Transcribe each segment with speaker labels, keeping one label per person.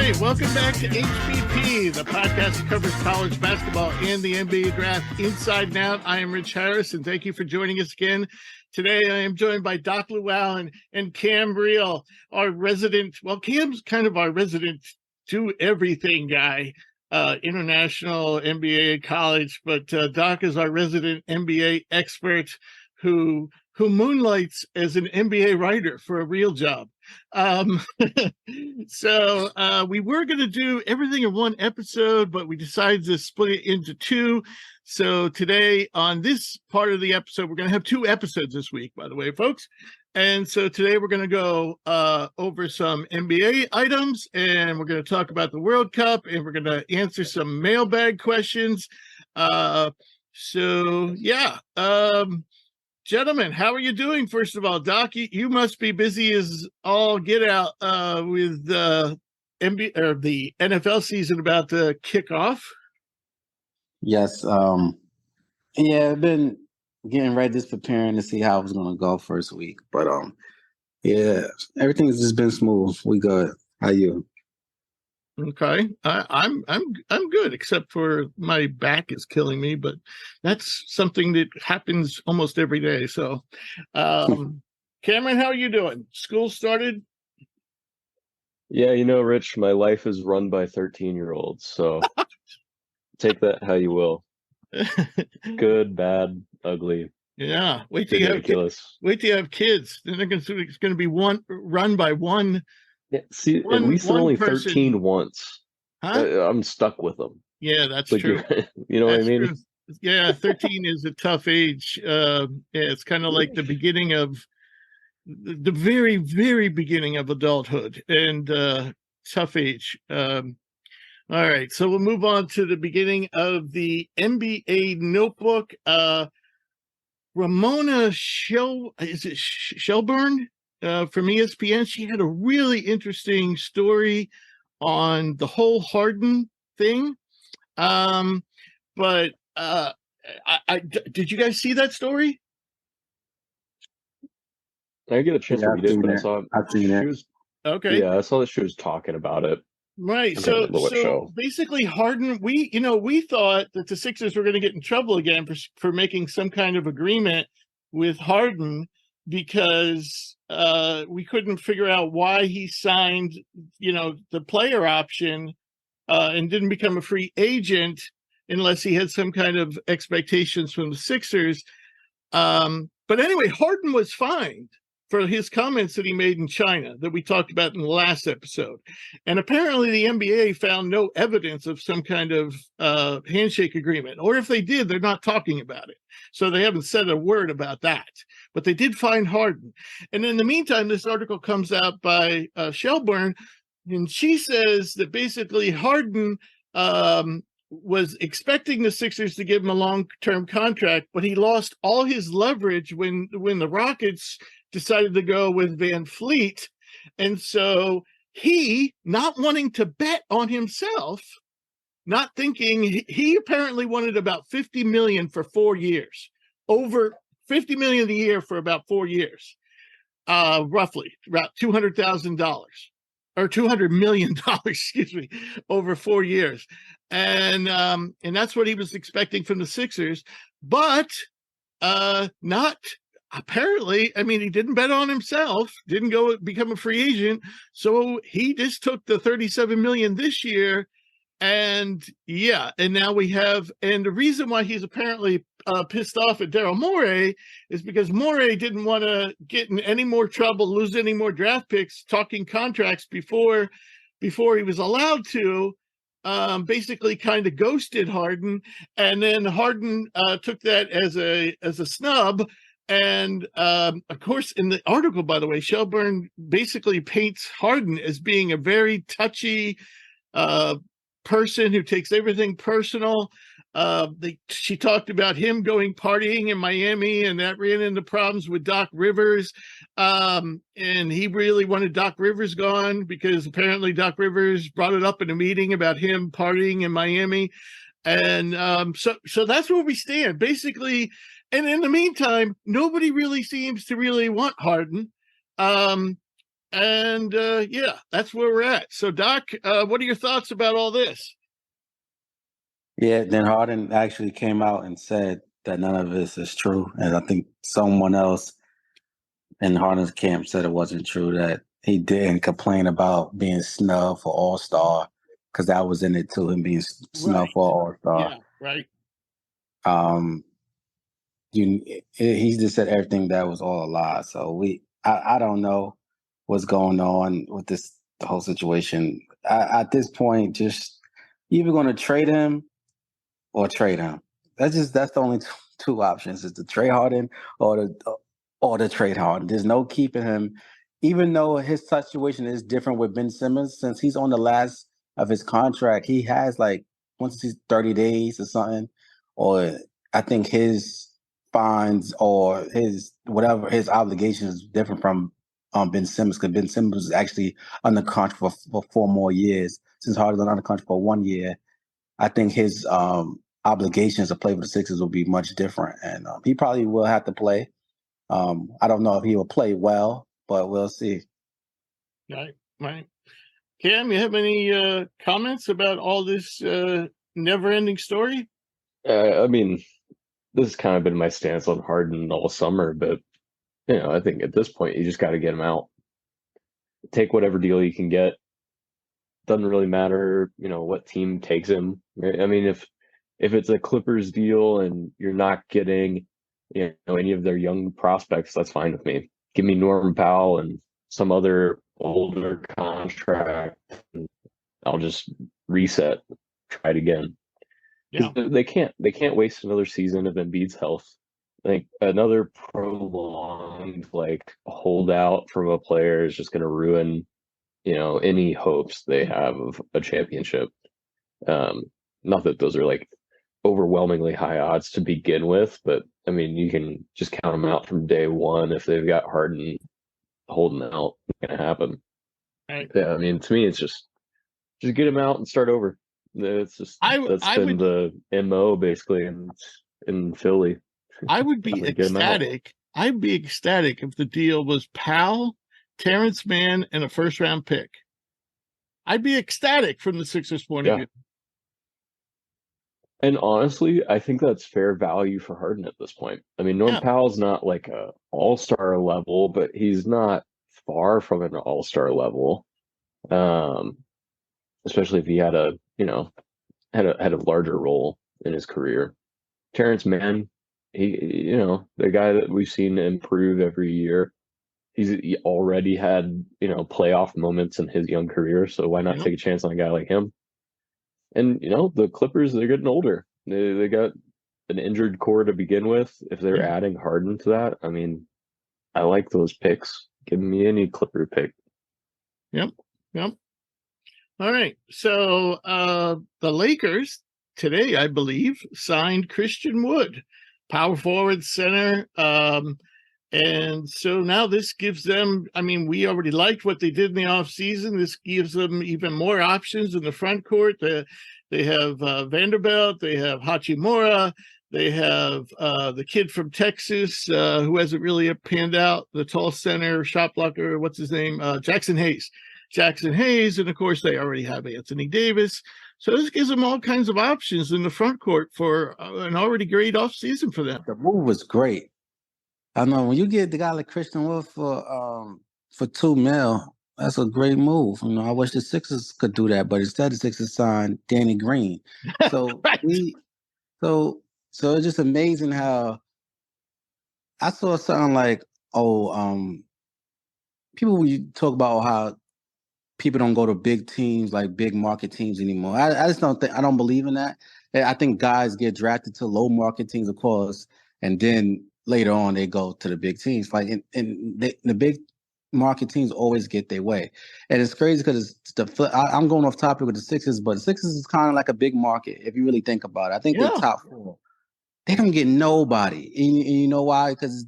Speaker 1: right, welcome back to HPP, the podcast that covers college basketball and the NBA draft inside and out. I am Rich Harris, and thank you for joining us again. Today, I am joined by Doc LouAllen and Cam Riehl, our resident, well, Cam's kind of our resident do-everything guy, international, NBA, college, but Doc is our resident NBA expert who moonlights as an NBA writer for a real job. So we were going to do everything in one episode, but we decided to split it into two. So today on this part of the episode, we're going to have two episodes this week, by the way, folks. And so today we're going to go over some NBA items, and we're going to talk about the World Cup, and we're going to answer some mailbag questions. Gentlemen, how are you doing? First of all, Doc, you must be busy as all get out with the NFL season about to kick off.
Speaker 2: Yes. Yeah, I've been getting ready, just preparing to see how it was going to go first week. But yeah, everything's just been smooth. We good. How you?
Speaker 1: Okay, I'm good, except for my back is killing me, but that's something that happens almost every day. So, Cameron, how are you doing? School started?
Speaker 3: Yeah, Rich, my life is run by 13-year-olds, so take that how you will. Good, bad, ugly.
Speaker 1: Yeah, wait till you have kids. Then it's going to be run by one.
Speaker 3: Yeah, see, at least they're only person. 13 once.
Speaker 1: Huh?
Speaker 3: I'm stuck with them.
Speaker 1: Yeah, that's true.
Speaker 3: You know
Speaker 1: that's
Speaker 3: what I mean?
Speaker 1: True. Yeah, 13 is a tough age. It's kind of like the beginning of the very, very beginning of adulthood and tough age. All right, so we'll move on to the beginning of the NBA notebook. Ramona Shelburne? From ESPN, she had a really interesting story on the whole Harden thing. But did you guys see that story?
Speaker 3: I get a chance to read it, but I saw it.
Speaker 1: Okay.
Speaker 3: Yeah, I saw that she was talking about it.
Speaker 1: Right. So basically Harden, we thought that the Sixers were going to get in trouble again for making some kind of agreement with Harden because we couldn't figure out why he signed, the player option and didn't become a free agent unless he had some kind of expectations from the Sixers. But anyway, Harden was fined for his comments that he made in China that we talked about in the last episode. And apparently the NBA found no evidence of some kind of handshake agreement. Or if they did, they're not talking about it. So they haven't said a word about that. But they did find Harden. And in the meantime, this article comes out by Shelburne, and she says that basically Harden was expecting the Sixers to give him a long-term contract, but he lost all his leverage when the Rockets decided to go with Van Fleet. And so he, not wanting to bet on himself, not thinking, he apparently wanted about $50 million for 4 years, over $50 million a year for about 4 years, roughly about $200,000 or $200 million, excuse me, over 4 years. And that's what he was expecting from the Sixers, but not apparently. I mean, he didn't bet on himself, didn't go become a free agent. So he just took the $37 million this year. And now we have, and the reason why he's apparently pissed off at Daryl Morey is because Morey didn't want to get in any more trouble, lose any more draft picks, talking contracts before he was allowed to. Basically kind of ghosted Harden, and then Harden took that as a snub. And of course, in the article, by the way, Shelburne basically paints Harden as being a very touchy person who takes everything personal. She talked about him going partying in Miami, and that ran into problems with Doc Rivers. And he really wanted Doc Rivers gone because apparently Doc Rivers brought it up in a meeting about him partying in Miami. And so that's where we stand, basically. And in the meantime, nobody really seems to really want Harden. And yeah, that's where we're at. So, Doc, what are your thoughts about all this?
Speaker 2: Yeah, then Harden actually came out and said that none of this is true. And I think someone else in Harden's camp said it wasn't true, that he didn't complain about being snubbed for All-Star, because that was in it too, him being snubbed for All-Star.
Speaker 1: Yeah, right.
Speaker 2: He just said everything that was all a lie. So I don't know what's going on with the whole situation. At this point, just either going to trade him or trade him. That's the only two options: is to trade Harden or to trade Harden. There's no keeping him, even though his situation is different with Ben Simmons, since he's on the last of his contract. He has like once he's 30 days or something, or I think his fines or his whatever his obligations is different from Ben Simmons, because Ben Simmons is actually under contract for 4 more years. Since Harden's under contract for 1 year, I think his obligations to play for the Sixers will be much different, and he probably will have to play. I don't know if he will play well, but we'll see.
Speaker 1: Right. Cam, you have any comments about all this never-ending story?
Speaker 3: I mean, this has kind of been my stance on Harden all summer, but I think at this point you just got to get him out. Take whatever deal you can get. Doesn't really matter, what team takes him. Right? I mean, if it's a Clippers deal and you're not getting, any of their young prospects, that's fine with me. Give me Norman Powell and some other older contract, and I'll just reset, try it again.
Speaker 1: Yeah.
Speaker 3: They can't waste another season of Embiid's health. I think another prolonged holdout from a player is just going to ruin, any hopes they have of a championship. Not that those are overwhelmingly high odds to begin with, but I mean, you can just count them out from day one. If they've got Harden holding out, it's going to happen.
Speaker 1: Right.
Speaker 3: Yeah, I mean, to me, it's just get him out and start over. It's just that's been the MO basically in Philly.
Speaker 1: I would be ecstatic. I'd be ecstatic if the deal was Powell, Terrence Mann, and a first-round pick. I'd be ecstatic from the Sixers' point of view.
Speaker 3: And honestly, I think that's fair value for Harden at this point. I mean, Norm Powell's not like a all-star level, but he's not far from an all-star level. Especially if he had a larger role in his career. Terrence Mann, he the guy that we've seen improve every year. He already had, playoff moments in his young career, so why not take a chance on a guy like him? And, the Clippers, they're getting older. They got an injured core to begin with. If they're adding Harden to that, I mean, I like those picks. Give me any Clipper pick.
Speaker 1: Yep. All right. So the Lakers today, I believe, signed Christian Wood, power forward, center. And so now this gives them, I mean, we already liked what they did in the offseason. This gives them even more options in the front court. They have Vanderbilt, they have Hachimura, they have the kid from Texas who hasn't really panned out, the tall center, shot blocker, what's his name? Jackson Hayes. And of course they already have Anthony Davis. So this gives them all kinds of options in the front court for an already great offseason for them.
Speaker 2: The move was great. I know when you get the guy like Christian Wood for $2 million, that's a great move. I wish the Sixers could do that, but instead the Sixers signed Danny Green. So
Speaker 1: right.
Speaker 2: So it's just amazing how I saw something like, people when you talk about how people don't go to big teams, like big market teams anymore. I just don't believe in that. I think guys get drafted to low market teams, of course, and then later on they go to the big teams. The big market teams always get their way. And it's crazy because I'm going off topic with the Sixers, but the Sixers is kind of like a big market if you really think about it. I think they're top 4. They don't get nobody. And you know why? Because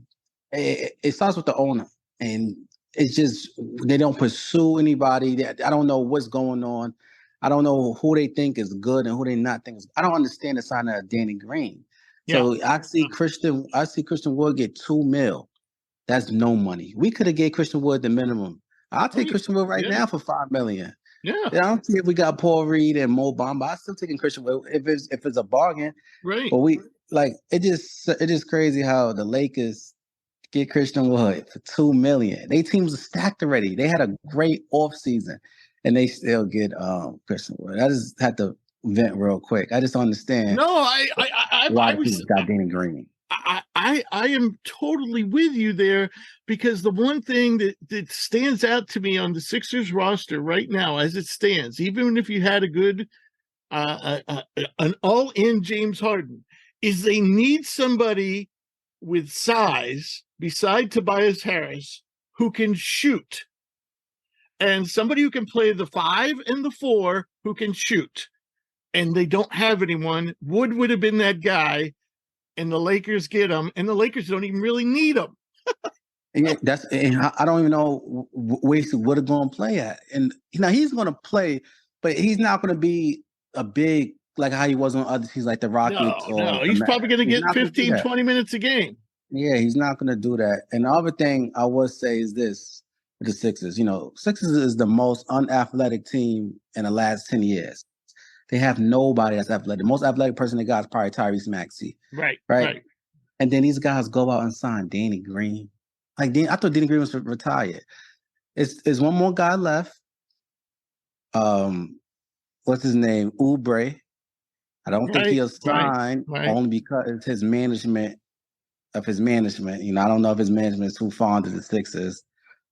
Speaker 2: it starts with the owner. And it's just they don't pursue anybody. I don't know what's going on. I don't know who they think is good and who they not think is. I don't understand the sign of Danny Green. So I see Christian Wood get $2 million. That's no money. We could have gave Christian Wood the minimum I'll take Christian Wood right now for $5 million.
Speaker 1: Yeah.
Speaker 2: I don't see if we got Paul Reed and Mo Bamba. I'm still taking Christian Wood if it's a bargain.
Speaker 1: Right.
Speaker 2: But it just crazy how the Lakers get Christian Wood for $2 million. They teams are stacked already. They had a great offseason, and they still get Christian Wood. I just had to vent real quick. I just don't understand.
Speaker 1: No,
Speaker 2: why people got Danny Green.
Speaker 1: I am totally with you there, because the one thing that stands out to me on the Sixers roster right now, as it stands, even if you had a good an all-in James Harden, is they need somebody with size beside Tobias Harris who can shoot, and somebody who can play the 5 and the 4 who can shoot. And they don't have anyone. Wood would have been that guy, and the Lakers get him, and the Lakers don't even really need him.
Speaker 2: And I don't even know where Wood is going to play at. And he's going to play, but he's not going to be a big like how he was on other teams like the Rockets.
Speaker 1: No, he's probably going to get 15, 20 minutes a game.
Speaker 2: Yeah, he's not going to do that. And the other thing I would say is this with the Sixers. Sixers is the most unathletic team in the last 10 years. They have nobody that's athletic. The most athletic person they got is probably Tyrese Maxey. Right. And then these guys go out and sign Danny Green. I thought Danny Green was retired. It's one more guy left. What's his name? Oubre. I don't think he'll sign only because it's his management. I don't know if his management is too fond of the Sixers,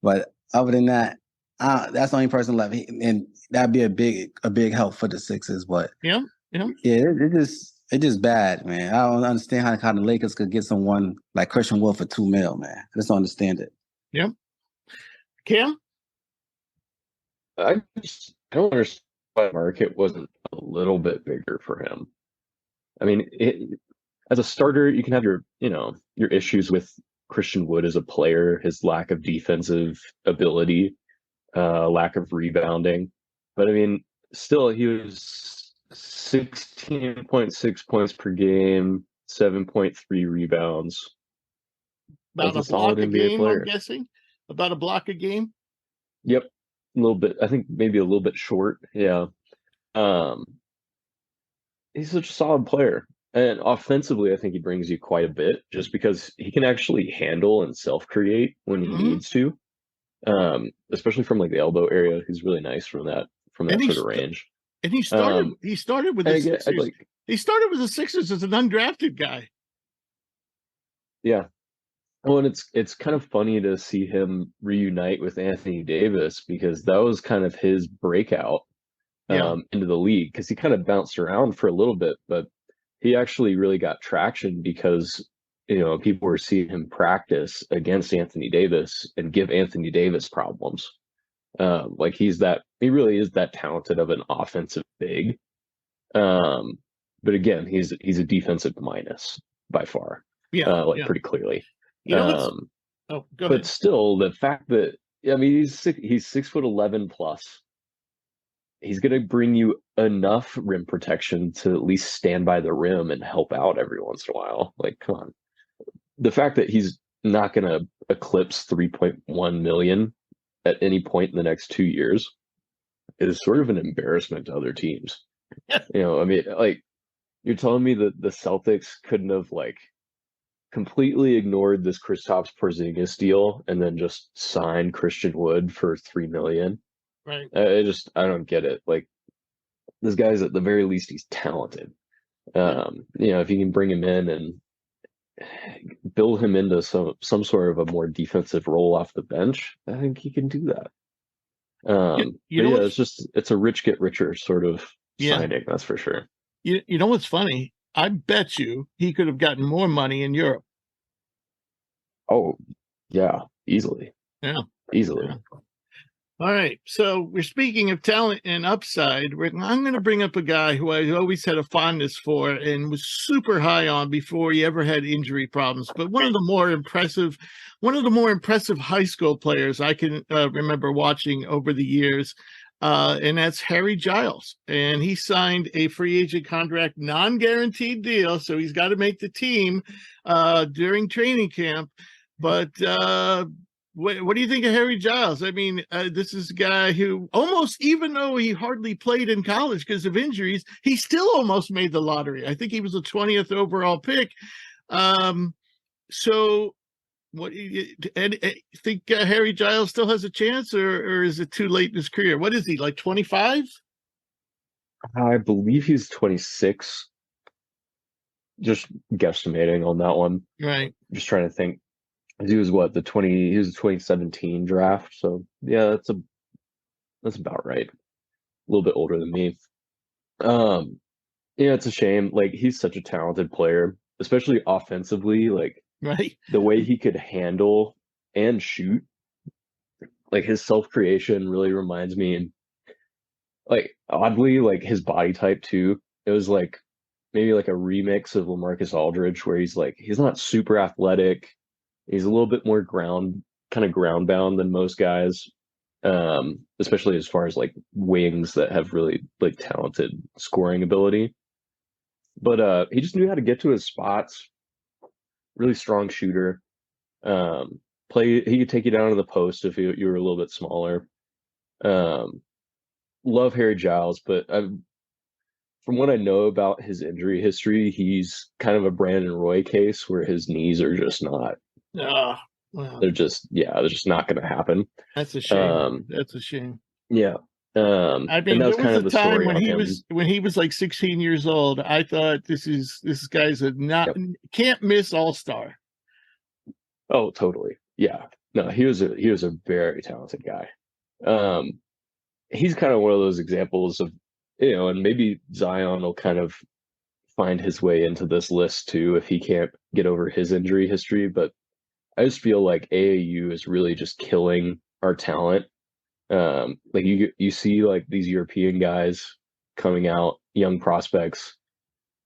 Speaker 2: but other than that, that's the only person left, and that'd be a big help for the Sixers. But it's just bad, man. I don't understand how the Lakers could get someone like Christian Wood for $2 million, man. I just don't understand it.
Speaker 1: Yeah, Cam,
Speaker 3: I don't understand why the market wasn't a little bit bigger for him. I mean, as a starter, you can have your issues with Christian Wood as a player, his lack of defensive ability, lack of rebounding. But I mean, still, he was 16.6 points per game, 7.3 rebounds.
Speaker 1: About a block a game, I'm guessing. About a block a game?
Speaker 3: Yep. A little bit. I think maybe a little bit short. Yeah. He's such a solid player. And offensively, I think he brings you quite a bit just because he can actually handle and self-create when he needs to. Especially from like the elbow area. He's really nice from that sort of range.
Speaker 1: And he started with the Sixers. He started with the Sixers as an undrafted guy.
Speaker 3: Yeah. Well, and it's kind of funny to see him reunite with Anthony Davis because that was kind of his breakout into the league, because he kind of bounced around for a little bit, but he actually really got traction because people were seeing him practice against Anthony Davis and give Anthony Davis problems. He really is that talented of an offensive big. But again, he's a defensive minus by far. Pretty clearly.
Speaker 1: Go
Speaker 3: but
Speaker 1: ahead.
Speaker 3: Still, the fact that he's 6'11" plus. He's going to bring you enough rim protection to at least stand by the rim and help out every once in a while. Like, come on. The fact that he's not going to eclipse 3.1 million at any point in the next 2 years is sort of an embarrassment to other teams. You're telling me that the Celtics couldn't have completely ignored this Kristaps Porzingis deal and then just signed Christian Wood for $3 million?
Speaker 1: Right.
Speaker 3: I don't get it. Like, this guy's at the very least, he's talented. If you can bring him in and build him into some sort of a more defensive role off the bench, I think he can do that. It's a rich get richer sort of signing, that's for sure.
Speaker 1: You know what's funny? I bet you he could have gotten more money in Europe.
Speaker 3: Oh, yeah, easily.
Speaker 1: Yeah.
Speaker 3: Easily.
Speaker 1: Yeah. All right, so we're speaking of talent and upside. I'm going to bring up a guy who I always had a fondness for and was super high on before he ever had injury problems. But one of the more impressive high school players I can remember watching over the years, and that's Harry Giles. And he signed a free agent contract, non-guaranteed deal, so he's got to make the team during training camp. But What do you think of Harry Giles? I mean, this is a guy who almost, even though he hardly played in college because of injuries, he still almost made the lottery. I think he was the 20th overall pick. So what do you think Harry Giles still has a chance, or is it too late in his career? What is he, like 25?
Speaker 3: I believe he's 26. Just guesstimating on that one.
Speaker 1: Right.
Speaker 3: Just trying to think. He was what, he was the 2017 draft. So yeah, that's about right. A little bit older than me. Yeah, it's a shame. Like, he's such a talented player, especially offensively. Like,
Speaker 1: Right.
Speaker 3: the way he could handle and shoot, like his self-creation really reminds me, like, oddly, like his body type too. It was like maybe like a remix of LaMarcus Aldridge, where he's not super athletic. He's a little bit more kind of ground bound than most guys, especially as far as like wings that have really like talented scoring ability. But he just knew how to get to his spots. Really strong shooter. He could take you down to the post if you were a little bit smaller. Love Harry Giles, but from what I know about his injury history, he's kind of a Brandon Roy case where his knees are just not.
Speaker 1: Well,
Speaker 3: they're just not going to happen.
Speaker 1: That's a shame. That's a shame.
Speaker 3: Yeah.
Speaker 1: I mean, there was
Speaker 3: kind of
Speaker 1: a time
Speaker 3: when
Speaker 1: he was like 16 years old. I thought this guy's can't miss all-star.
Speaker 3: Oh, totally. Yeah. No, he was a very talented guy. He's kind of one of those examples of, and maybe Zion will kind of find his way into this list too if he can't get over his injury history. But I just feel like AAU is really just killing our talent. Like you see like these European guys coming out, young prospects.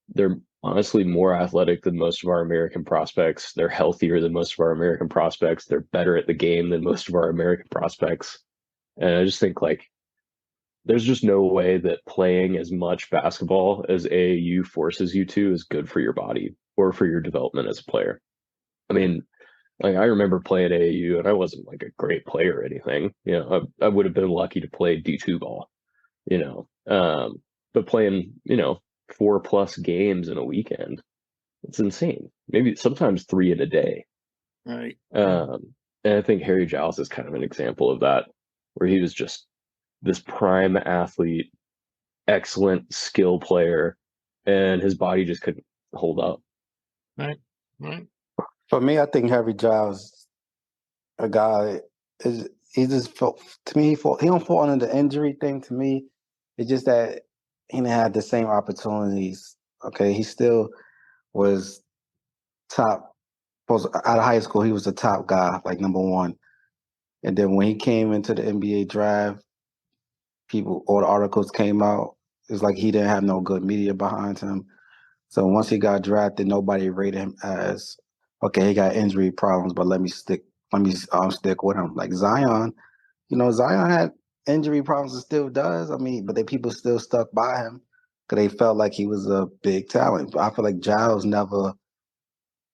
Speaker 3: They're honestly more athletic than most of our American prospects. They're healthier than most of our American prospects. They're better at the game than most of our American prospects. And I just think like there's just no way that playing as much basketball as AAU forces you to is good for your body or for your development as a player. I mean, like, I remember playing AAU and I wasn't like a great player or anything. I would have been lucky to play D2 ball, but playing, 4+ games in a weekend, it's insane. Maybe sometimes 3 in a day.
Speaker 1: Right.
Speaker 3: And I think Harry Giles is kind of an example of that, where he was just this prime athlete, excellent skill player, and his body just couldn't hold up.
Speaker 1: Right.
Speaker 2: For me, I think Harry Giles, a guy, he just felt, to me, he don't fall under the injury thing. To me, it's just that he didn't have the same opportunities. Okay, he still was top. Out of high school, he was the top guy, like number one. And then when he came into the NBA draft, all the articles came out. It was like he didn't have no good media behind him. So once he got drafted, nobody rated him as, okay, he got injury problems, but let me stick with him. Like Zion, Zion had injury problems and still does. I mean, but people still stuck by him because they felt like he was a big talent. But I feel like Giles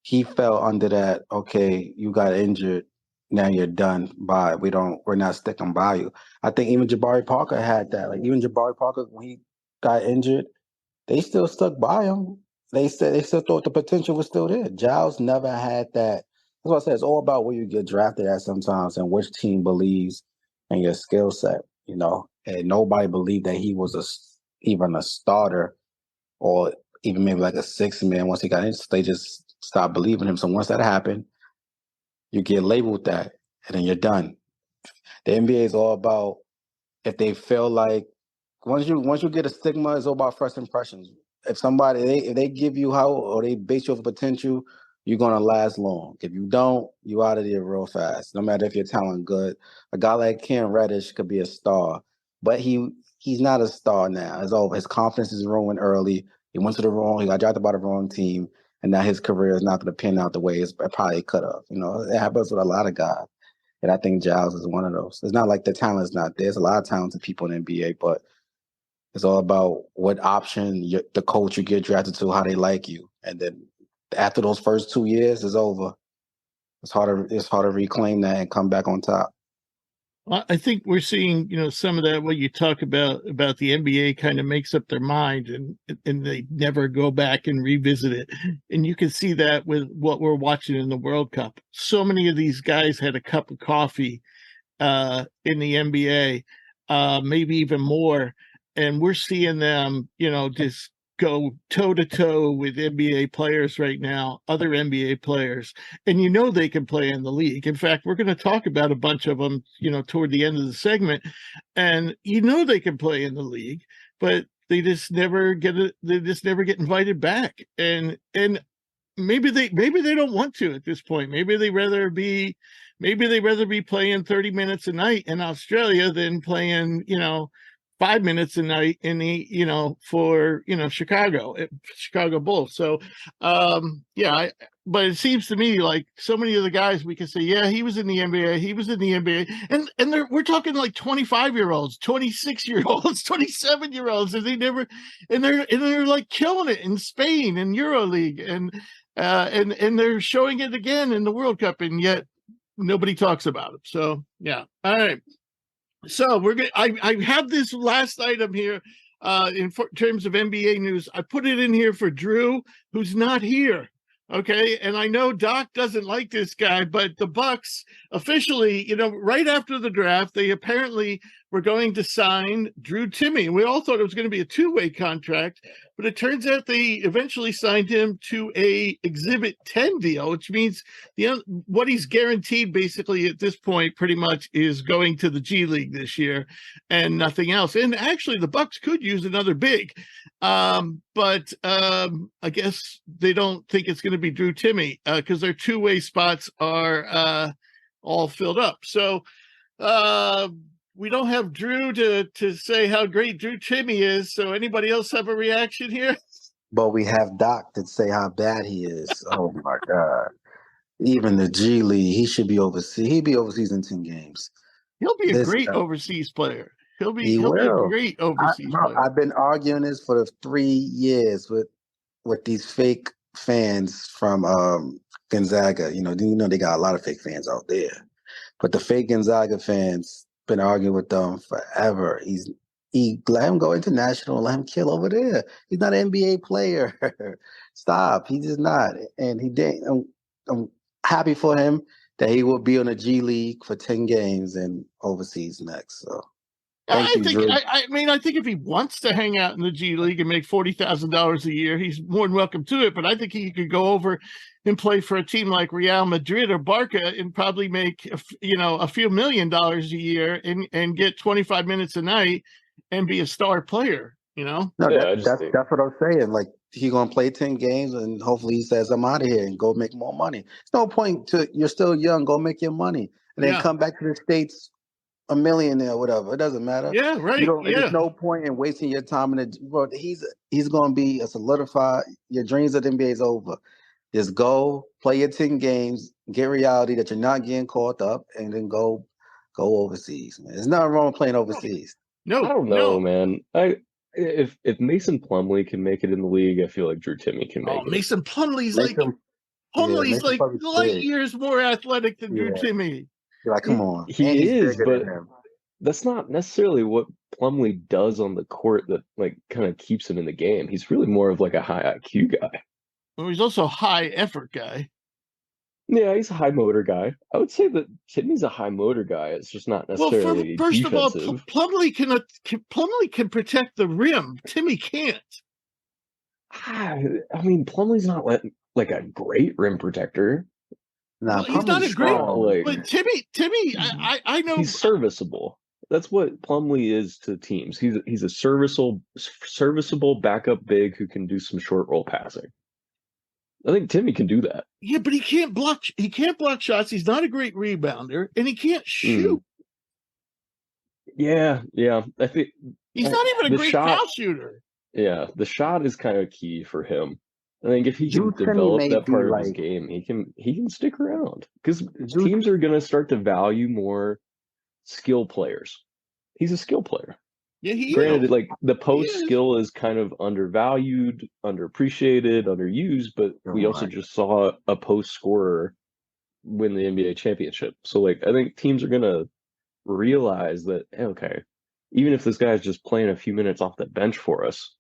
Speaker 2: he fell under that, okay, you got injured, now you're done. We're not sticking by you. I think even Jabari Parker had that. Like even Jabari Parker, when he got injured, they still stuck by him. They still thought the potential was still there. Giles never had that. That's what I said. It's all about where you get drafted at sometimes and which team believes in your skill set, And nobody believed that he was even a starter or even maybe like a sixth man. Once he got in, they just stopped believing him. So once that happened, you get labeled that, and then you're done. The NBA is all about, if they feel like, once you get a stigma, it's all about first impressions. If they give you or they base you off potential, you're gonna last long. If you don't, you out of there real fast. No matter if your talent good. A guy like Cam Reddish could be a star, but he's not a star now. It's over. His confidence is ruined early. He got drafted by the wrong team, and now his career is not gonna pan out the way it probably could have. It happens with a lot of guys. And I think Giles is one of those. It's not like the talent's not there. There's a lot of talented people in the NBA, but it's all about what option the coach you get drafted to, how they like you. And then after those first 2 years is over, It's hard to reclaim that and come back on top.
Speaker 1: I think we're seeing, some of that, what you talk about the NBA kind of makes up their mind and they never go back and revisit it. And you can see that with what we're watching in the World Cup. So many of these guys had a cup of coffee in the NBA, maybe even more. And we're seeing them, just go toe to toe with NBA players right now, other NBA players, and they can play in the league. In fact, we're going to talk about a bunch of them, toward the end of the segment, and they can play in the league, but they just never get it. They just never get invited back, and maybe they don't want to at this point. Maybe they rather be playing 30 minutes a night in Australia than playing, 5 minutes a night in the, for, Chicago Bulls. So, but it seems to me like so many of the guys we can say, yeah, he was in the NBA, and we're talking like 25-year-olds, 26-year-olds, 27-year-olds, and they're like killing it in Spain and EuroLeague, and they're showing it again in the World Cup, and yet nobody talks about it. So, yeah. All right. So I have this last item here in terms of NBA news. I put it in here for Drew, who's not here. Okay, and I know Doc doesn't like this guy, but the Bucks officially, right after the draft, they apparently were going to sign Drew Timme. We all thought it was going to be a two-way contract, but it turns out they eventually signed him to a Exhibit 10 deal, which means what he's guaranteed basically at this point pretty much is going to the G League this year and nothing else. And actually, the Bucks could use another big, but I guess they don't think it's going to be Drew Timme because their two-way spots are all filled up. So we don't have Drew to say how great Drew Timme is. So anybody else have a reaction here?
Speaker 2: But we have Doc to say how bad he is. Oh my God. Even the G League, he should be overseas. He'd be overseas in 10 games.
Speaker 1: He'll be a great overseas player. He'll be a great overseas player.
Speaker 2: I've been arguing this for 3 years with these fake fans from Gonzaga. They got a lot of fake fans out there. But the fake Gonzaga fans been arguing with them forever. He let him go international, let him kill over there. He's not an NBA player. Stop. He's just not. And he didn't. I'm happy for him that he will be on a G League for 10 games and overseas next. So
Speaker 1: I think if he wants to hang out in the G League and make $40,000 a year, he's more than welcome to it. But I think he could go over and play for a team like Real Madrid or Barca and probably make a few $1 million a year and get 25 minutes a night and be a star player. No,
Speaker 2: that's what I'm saying. Like, he's gonna play 10 games and hopefully he says, I'm out of here and go make more money. There's no point you're still young, go make your money and then come back to the States a millionaire or whatever. It doesn't matter.
Speaker 1: Yeah, right.
Speaker 2: There's no point in wasting your time he's gonna be a solidified. Your dreams of the NBA is over. Just go play your 10 games, get reality that you're not getting caught up, and then go overseas, man. There's nothing wrong with playing overseas.
Speaker 3: No, I don't know, man. If Mason Plumlee can make it in the league, I feel like Drew Timme can make it.
Speaker 1: Mason Plumlee's like light years more athletic than Drew Timme.
Speaker 2: You're like, come on.
Speaker 3: He is, but that's not necessarily what Plumlee does on the court that kind of keeps him in the game. He's really more of like a high IQ guy.
Speaker 1: Well, he's also a high effort guy.
Speaker 3: Yeah, he's a high motor guy. I would say that Timme's a high motor guy. It's just not necessarily
Speaker 1: first
Speaker 3: defensive.
Speaker 1: of all, Plumlee can protect the rim. Timme can't.
Speaker 3: I mean, Plumlee's not like a great rim protector.
Speaker 2: No,
Speaker 1: he's not a great. But Timme, I know
Speaker 3: he's serviceable. That's what Plumlee is to teams. He's a serviceable backup big who can do some short roll passing. I think Timme can do that.
Speaker 1: Yeah, but he can't block. He can't block shots. He's not a great rebounder, and he can't shoot.
Speaker 3: Yeah. I think
Speaker 1: he's not even a great foul shooter.
Speaker 3: Yeah, the shot is kind of key for him. I think if he can develop that part of his game, he can stick around because teams are going to start to value more skill players. He's a skill player.
Speaker 1: Yeah,
Speaker 3: Granted, like the post skill is kind of undervalued, underappreciated, underused, but we also just saw a post scorer win the NBA championship. So like I think teams are gonna realize that, okay, even if this guy's just playing a few minutes off the bench for us,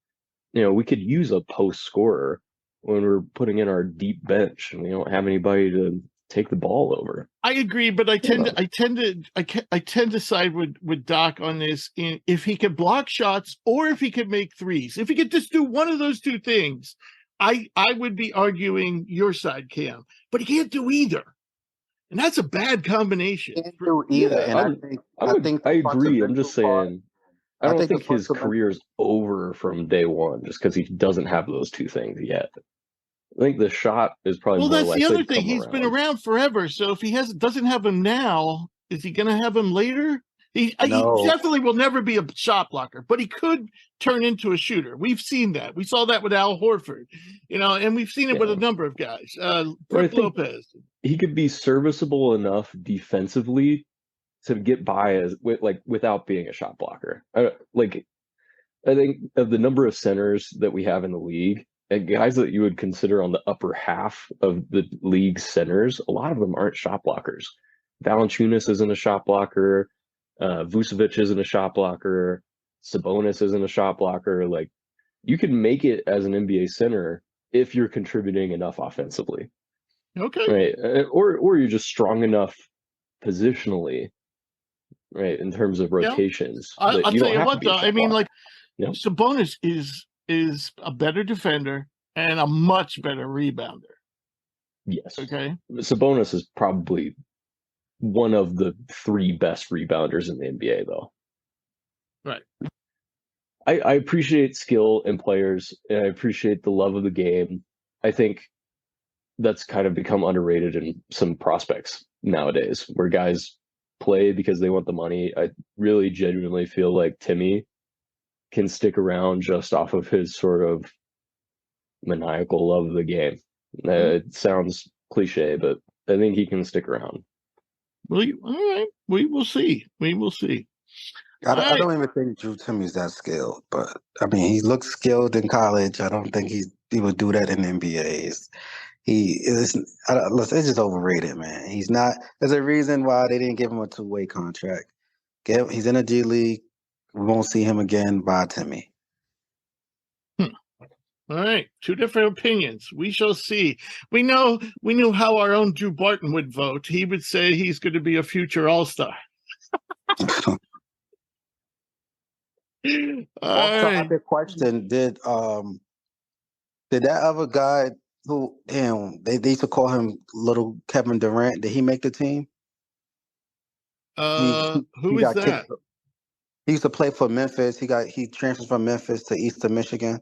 Speaker 3: we could use a post scorer when we're putting in our deep bench and we don't have anybody to take the ball over.
Speaker 1: I agree, but I tend to side with Doc on this. If he could block shots or if he could make threes, if he could just do one of those two things, I would be arguing your side, Cam. But he can't do either, and that's a bad combination.
Speaker 2: Can't do either,
Speaker 3: Yeah,
Speaker 2: and
Speaker 3: I agree. I'm just saying. I don't think his career's over from day one just because he doesn't have those two things yet. I think the shot is probably more
Speaker 1: that's
Speaker 3: likely
Speaker 1: the other
Speaker 3: to
Speaker 1: thing.
Speaker 3: come
Speaker 1: He's
Speaker 3: around.
Speaker 1: been around forever, so if he doesn't have him now, is he going to have him later? He definitely will never be a shot blocker, but he could turn into a shooter. We've seen that. We saw that with Al Horford, and we've seen it with a number of guys. Brook Lopez. He
Speaker 3: could be serviceable enough defensively to get by without being a shot blocker. I think of the number of centers that we have in the league, and guys that you would consider on the upper half of the league's centers, a lot of them aren't shot blockers. Valanciunas isn't a shot blocker. Vucevic isn't a shot blocker. Sabonis isn't a shot blocker. Like, you can make it as an NBA center if you're contributing enough offensively.
Speaker 1: Okay.
Speaker 3: Right. Or you're just strong enough positionally, right, in terms of rotations.
Speaker 1: I'll tell you what, though. I mean, Sabonis is a better defender and a much better rebounder.
Speaker 3: Yes.
Speaker 1: Okay.
Speaker 3: Sabonis is probably one of the 3 best rebounders in the NBA, though.
Speaker 1: Right.
Speaker 3: I appreciate skill in players, and I appreciate the love of the game. I think that's kind of become underrated in some prospects nowadays, where guys play because they want the money. I really genuinely feel like Timme can stick around just off of his sort of maniacal love of the game. It sounds cliche, but I think he can stick around.
Speaker 1: All right. We will see. We will see.
Speaker 2: I don't even think Drew Timme is that skilled, but I mean, he looks skilled in college. I don't think he would do that in the NBA. It's just overrated, man. He's not. There's a reason why they didn't give him a 2-way contract. He's in a G League. We won't see him again. Bye, Timme.
Speaker 1: All right, 2 different opinions. We shall see. We knew how our own Drew Barton would vote. He would say he's going to be a future All-Star.
Speaker 2: Other question: Did that other guy who they used to call him Little Kevin Durant? Did he make the team?
Speaker 1: Who is that?
Speaker 2: He used to play for Memphis. He transferred from Memphis to Eastern Michigan.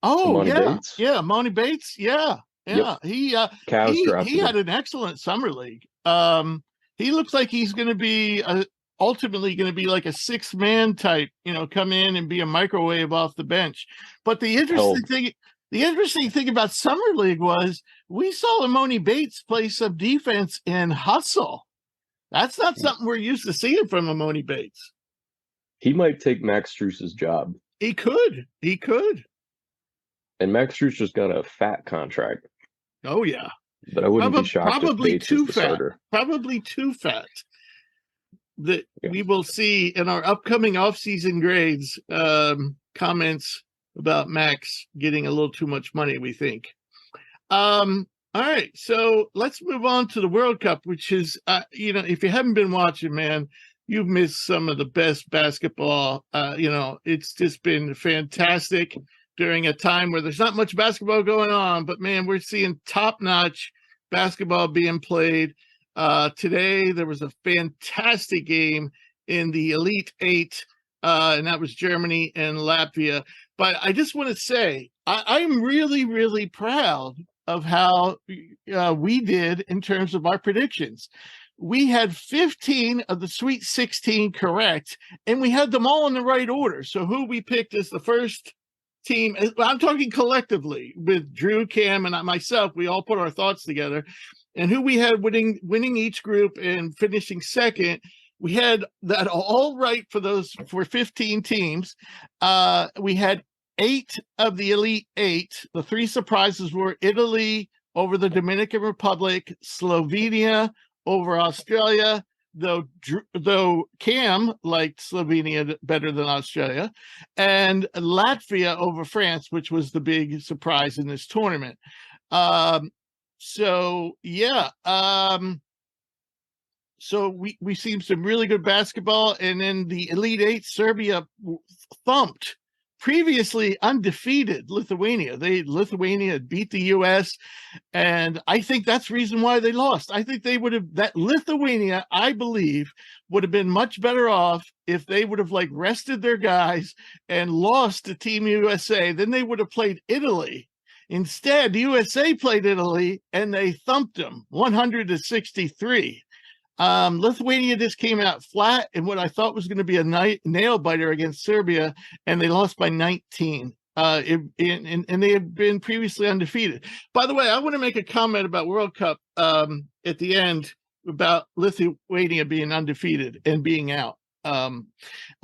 Speaker 1: Oh,
Speaker 3: Monty Bates?
Speaker 1: Yeah, Monty Bates. Yeah.
Speaker 3: Yep.
Speaker 1: He had an excellent summer league. He looks like he's going to be ultimately going to be like a 6-man type, come in and be a microwave off the bench. But the interesting thing about summer league was we saw Monty Bates play some defense and hustle. That's not something we're used to seeing from Monty Bates.
Speaker 3: He might take Max Strus's job.
Speaker 1: He could.
Speaker 3: And Max Strus just got a fat contract.
Speaker 1: Oh, yeah.
Speaker 3: But I wouldn't be shocked if Bates is the starter.
Speaker 1: Probably too fat. That we will see in our upcoming offseason grades comments about Max getting a little too much money, we think. All right, so let's move on to the World Cup, which is, if you haven't been watching, man, you've missed some of the best basketball. It's just been fantastic during a time where there's not much basketball going on, but man, we're seeing top-notch basketball being played. Today, there was a fantastic game in the Elite 8, and that was Germany and Latvia. But I just want to say, I'm really, really proud of how we did in terms of our predictions. We had 15 of the Sweet 16 correct, and we had them all in the right order. So who we picked as the first team, I'm talking collectively with Drew, Cam, and myself, we all put our thoughts together. And who we had winning each group and finishing second, we had that all right for 15 teams. We had 8 of the Elite 8. The 3 surprises were Italy, over the Dominican Republic, Slovenia over Australia, though Cam liked Slovenia better than Australia, and Latvia over France, which was the big surprise in this tournament. So we seen some really good basketball, and then the Elite Eight, Serbia thumped previously undefeated Lithuania. Lithuania beat the U.S., and I think that's the reason why they lost. I think that Lithuania, I believe, would have been much better off if they would have rested their guys and lost to Team USA. Then they would have played Italy. Instead, the USA played Italy, and they thumped them 100-63. Lithuania just came out flat in what I thought was going to be a nail biter against Serbia, and they lost by 19. And they had been previously undefeated. By the way, I want to make a comment about World Cup at the end about Lithuania being undefeated and being out.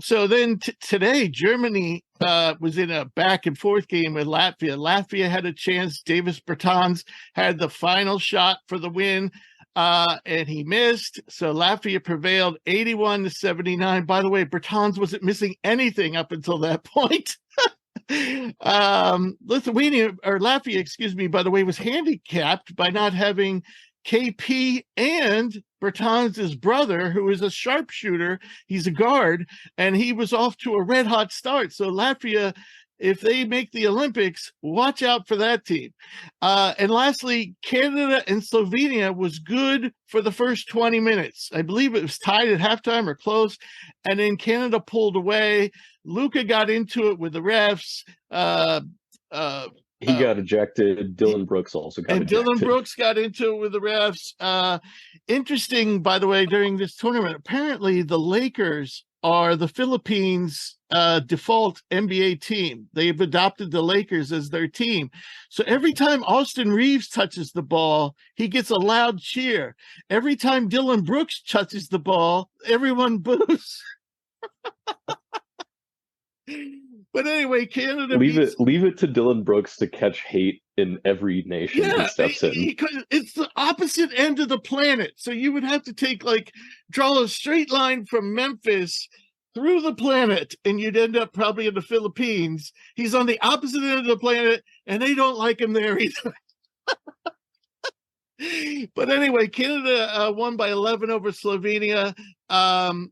Speaker 1: So then today, Germany was in a back and forth game with Latvia. Latvia had a chance. Davis Bertans had the final shot for the win, and he missed. So Latvia prevailed 81-79. By the way, Bertans wasn't missing anything up until that point. Latvia, by the way, was handicapped by not having KP and Bertans' brother, who is a sharpshooter. He's a guard, and he was off to a red hot start. So Latvia, if they make the Olympics, watch out for that team. And lastly, Canada and Slovenia was good for the first 20 minutes. I believe it was tied at halftime or close, and then Canada pulled away. Luka got into it with the refs.
Speaker 3: He got ejected. Dylan Brooks also got ejected.
Speaker 1: Dylan Brooks got into it with the refs. Interesting, by the way, during this tournament, apparently the Lakers are the Philippines' default NBA team. They've adopted the Lakers as their team. So every time Austin Reeves touches the ball, he gets a loud cheer. Every time Dylan Brooks touches the ball, everyone boos. But anyway, Canada
Speaker 3: leave it to Dylan Brooks to catch hate in every nation he steps in.
Speaker 1: It's the opposite end of the planet. So you would have to draw a straight line from Memphis through the planet, and you'd end up probably in the Philippines. He's on the opposite end of the planet, and they don't like him there either. But anyway, Canada won by 11 over Slovenia. So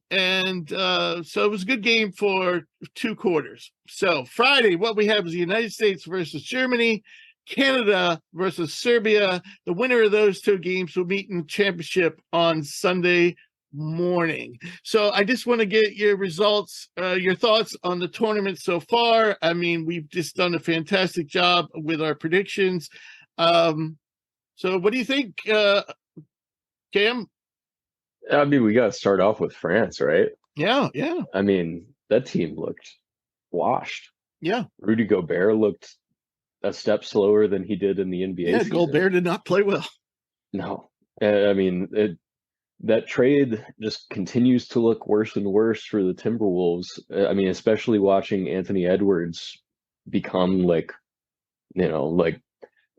Speaker 1: it was a good game for 2 quarters. So Friday, what we have is the United States versus Germany, Canada versus Serbia. The winner of those 2 games will meet in the championship on Sunday morning. So I just want to get your results, your thoughts on the tournament so far. I mean, we've just done a fantastic job with our predictions. So what do you think, Cam?
Speaker 3: I mean, we got to start off with France, right?
Speaker 1: Yeah.
Speaker 3: I mean, that team looked washed.
Speaker 1: Yeah.
Speaker 3: Rudy Gobert looked a step slower than he did in the NBA season.
Speaker 1: Gobert did not play well.
Speaker 3: No. I mean, that trade just continues to look worse and worse for the Timberwolves. I mean, especially watching Anthony Edwards become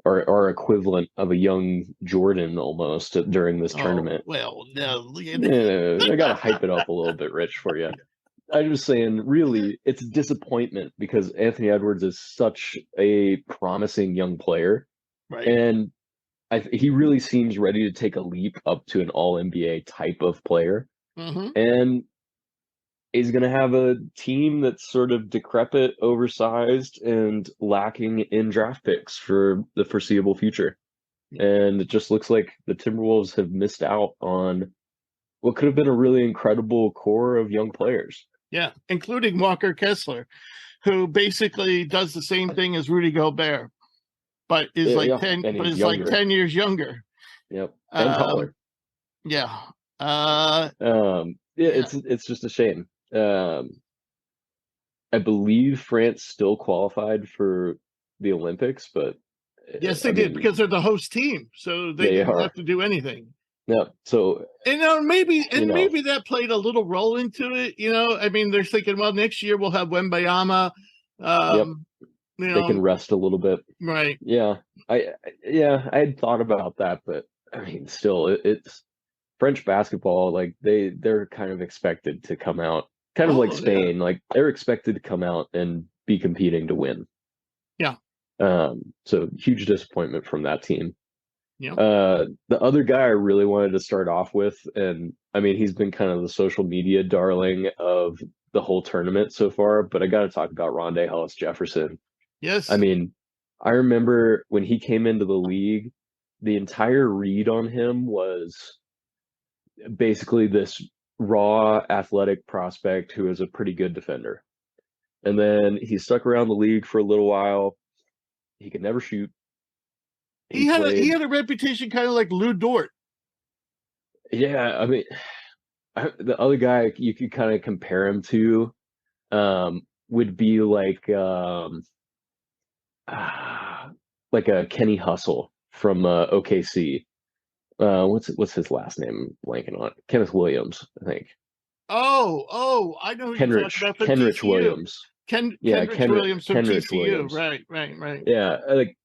Speaker 3: our equivalent of a young Jordan almost during this tournament.
Speaker 1: Well, no.
Speaker 3: I got to hype it up a little bit, Rich, for you. I'm just saying, really, it's a disappointment because Anthony Edwards is such a promising young player.
Speaker 1: Right.
Speaker 3: And he really seems ready to take a leap up to an all-NBA type of player.
Speaker 1: Mm-hmm.
Speaker 3: And he's going to have a team that's sort of decrepit, oversized, and lacking in draft picks for the foreseeable future. Yeah. And it just looks like the Timberwolves have missed out on what could have been a really incredible core of young players.
Speaker 1: Yeah, including Walker Kessler, who basically does the same thing as Rudy Gobert, but is 10 years younger.
Speaker 3: Yep, and taller.
Speaker 1: Yeah.
Speaker 3: It's just a shame. I believe France still qualified for the Olympics, but
Speaker 1: yes, they did because they're the host team, so they didn't have to do anything.
Speaker 3: Yeah. So
Speaker 1: maybe that played a little role into it. I mean, they're thinking, well, next year we'll have Wembayama.
Speaker 3: they can rest a little bit.
Speaker 1: Right.
Speaker 3: Yeah, I had thought about that, but I mean, still, it's French basketball. Like they're kind of expected to come out, kind of like Spain.
Speaker 1: Yeah.
Speaker 3: Like they're expected to come out and be competing to win.
Speaker 1: Yeah.
Speaker 3: So huge disappointment from that team.
Speaker 1: Yeah.
Speaker 3: The other guy I really wanted to start off with, and I mean, he's been kind of the social media darling of the whole tournament so far, but I got to talk about Rondé Hollis-Jefferson.
Speaker 1: Yes.
Speaker 3: I mean, I remember when he came into the league, the entire read on him was basically this raw athletic prospect who is a pretty good defender. And then he stuck around the league for a little while. He could never shoot.
Speaker 1: He had a reputation kind of like Lou Dort.
Speaker 3: Yeah, I mean, the other guy you could kind of compare him to would be like a Kenny Hustle from OKC. What's his last name? I'm blanking on it. Kenneth Williams, I think.
Speaker 1: Oh, I know who you're talking about.
Speaker 3: Kenrich Williams.
Speaker 1: Kenrich Williams from
Speaker 3: Kenrich
Speaker 1: TCU.
Speaker 3: Williams.
Speaker 1: Right.
Speaker 3: Yeah, like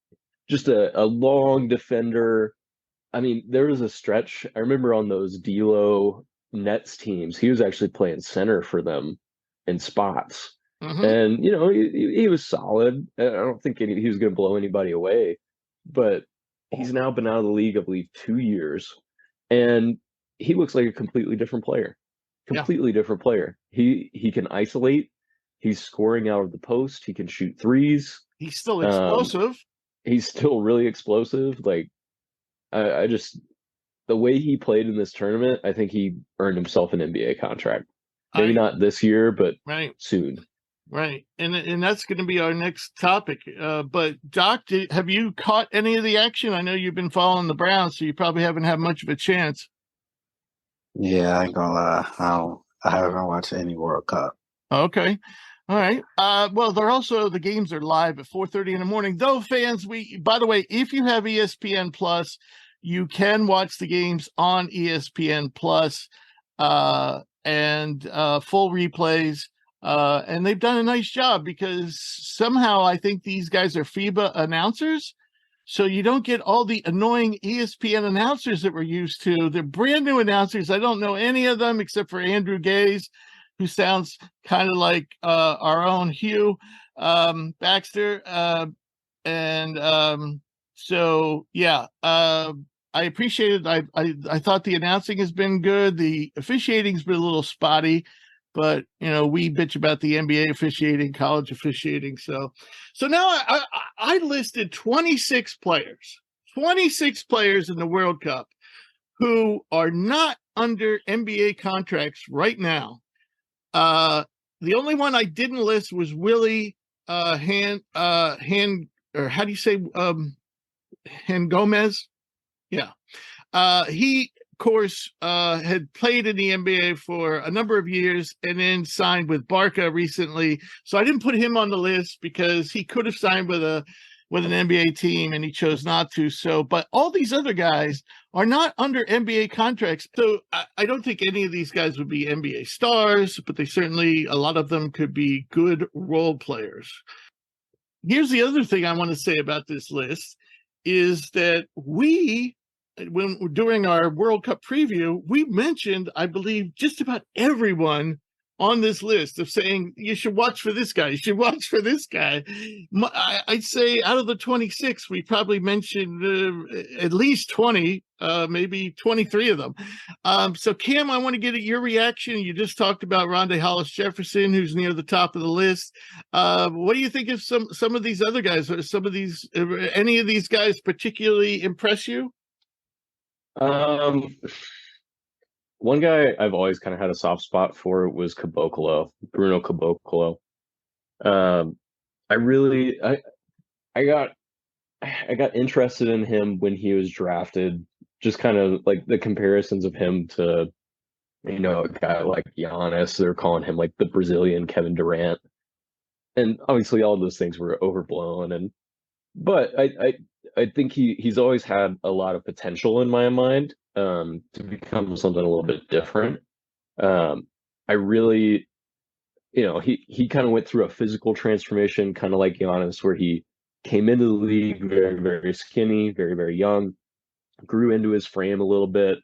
Speaker 3: just a long defender. I mean, there was a stretch. I remember on those D'Lo Nets teams, he was actually playing center for them in spots.
Speaker 1: Mm-hmm.
Speaker 3: And, he was solid. I don't think he was going to blow anybody away. But he's now been out of the league, I believe, 2 years. And he looks like a completely different player. Different player. He can isolate. He's scoring out of the post. He can shoot threes.
Speaker 1: He's still explosive.
Speaker 3: He's still really explosive. Like, I just, the way he played in this tournament, I think he earned himself an NBA contract. Maybe not this year, but soon.
Speaker 1: Right. And that's going to be our next topic. But Doc, have you caught any of the action? I know you've been following the Browns, so you probably haven't had much of a chance.
Speaker 2: Yeah, I ain't gonna lie. I haven't watched any World Cup.
Speaker 1: Okay. All right. Well, the games are live at 4:30 in the morning. Though fans, by the way, if you have ESPN Plus, you can watch the games on ESPN Plus and full replays. And they've done a nice job because somehow I think these guys are FIBA announcers. So you don't get all the annoying ESPN announcers that we're used to. They're brand new announcers. I don't know any of them except for Andrew Gaze, who sounds kind of like our own Hugh Baxter. So yeah, I appreciate it. I thought the announcing has been good. The officiating's been a little spotty, but we bitch about the NBA officiating, college officiating. So now I listed 26 players in the World Cup who are not under NBA contracts right now. The only one I didn't list was Willie Hand or how do you say Hand Gomez? Yeah. He of course had played in the NBA for a number of years and then signed with Barca recently. So I didn't put him on the list because he could have signed with an NBA team and he chose not to. So, but all these other guys are not under NBA contracts. So I don't think any of these guys would be NBA stars, but a lot of them could be good role players. Here's the other thing I want to say about this list is that during our World Cup preview, we mentioned, I believe, just about everyone on this list of saying, you should watch for this guy. You should watch for this guy. I'd say out of the 26, we probably mentioned at least 20, maybe 23 of them. So Cam, I want to get your reaction. You just talked about Rondé Hollis-Jefferson, who's near the top of the list. What do you think of some of these other guys? Or any of these guys particularly impress you?
Speaker 3: One guy I've always kind of had a soft spot for was Bruno Caboclo. I got interested in him when he was drafted, just kind of like the comparisons of him to, a guy like Giannis. They're calling him like the Brazilian Kevin Durant. And obviously all of those things were overblown. But I think he's always had a lot of potential in my mind to become something a little bit different. I really he kind of went through a physical transformation, kind of like Giannis, where he came into the league very, very skinny, very, very young, grew into his frame a little bit,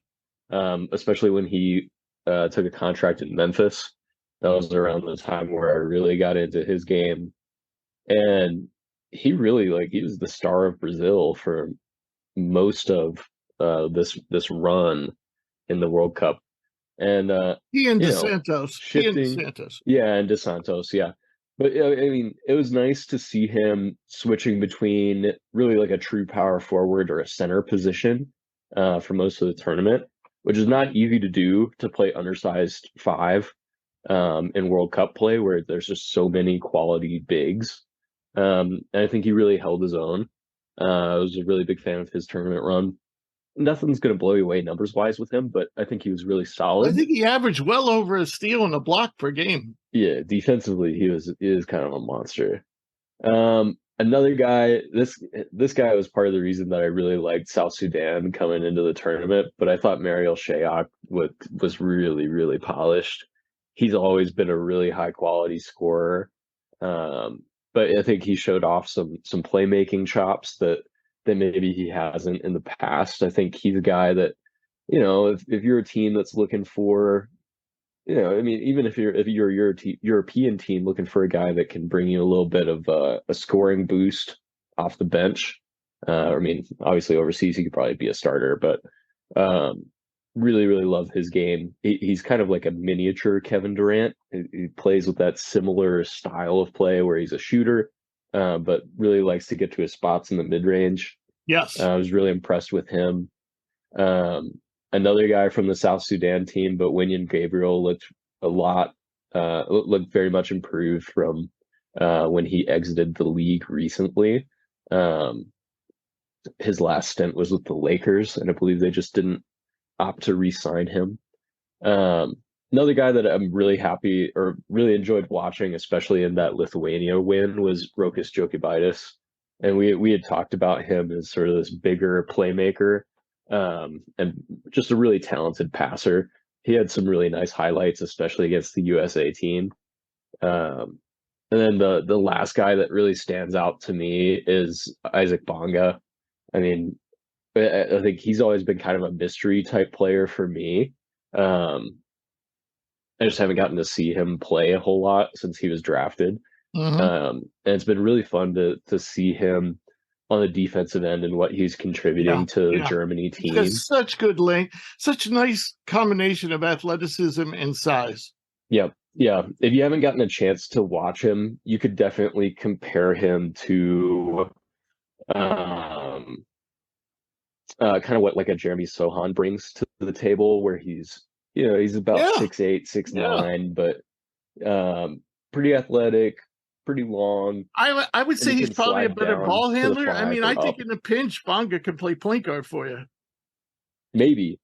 Speaker 3: especially when he took a contract in Memphis. That was around the time where I really got into his game. And he really, he was the star of Brazil for most of this run in the World Cup. And
Speaker 1: he and
Speaker 3: you know,
Speaker 1: DeSantos.
Speaker 3: shifting, yeah, and DeSantos, yeah. But I mean, it was nice to see him switching between really like a true power forward or a center position for most of the tournament, which is not easy to do, to play undersized five in World Cup play where there's just so many quality bigs. And I think he really held his own. I was a really big fan of his tournament run. Nothing's going to blow you away numbers wise with him, but I think he was really solid.
Speaker 1: I think he averaged well over a steal and a block per game.
Speaker 3: Yeah, defensively, he is kind of a monster. Another guy, this guy was part of the reason that I really liked South Sudan coming into the tournament, but I thought Mariel Shayok was really, really polished. He's always been a really high quality scorer. But I think he showed off some playmaking chops that maybe he hasn't in the past. I think he's a guy that, if you're a team that's looking for, I mean, even if you're a European team looking for a guy that can bring you a little bit of a scoring boost off the bench, I mean, obviously overseas he could probably be a starter, but really, really love his game. He's kind of like a miniature Kevin Durant. He plays with that similar style of play where he's a shooter, but really likes to get to his spots in the mid-range.
Speaker 1: Yes.
Speaker 3: I was really impressed with him. Another guy from the South Sudan team, but Winyan Gabriel looked very much improved from when he exited the league recently. His last stint was with the Lakers, and I believe they just didn't opt to re-sign him. Another guy that I'm really happy or really enjoyed watching, especially in that Lithuania win, was Rokas Jokubaitis. And we had talked about him as sort of this bigger playmaker, and just a really talented passer. He had some really nice highlights, especially against the USA team. And then the last guy that really stands out to me is Isaac Bonga. I mean, I think he's always been kind of a mystery type player for me. I just haven't gotten to see him play a whole lot since he was drafted.
Speaker 1: Mm-hmm.
Speaker 3: And it's been really fun to see him on the defensive end and what he's contributing to the Germany team.
Speaker 1: Because such good length, such a nice combination of athleticism and size.
Speaker 3: Yeah. If you haven't gotten a chance to watch him, you could definitely compare him to kind of what like a Jeremy Sohan brings to the table, where he's about 6'8", 6'9", but pretty athletic, pretty long.
Speaker 1: I would say he's probably a better ball handler. I mean, I think in a pinch, Bonga can play point guard for you.
Speaker 3: Maybe.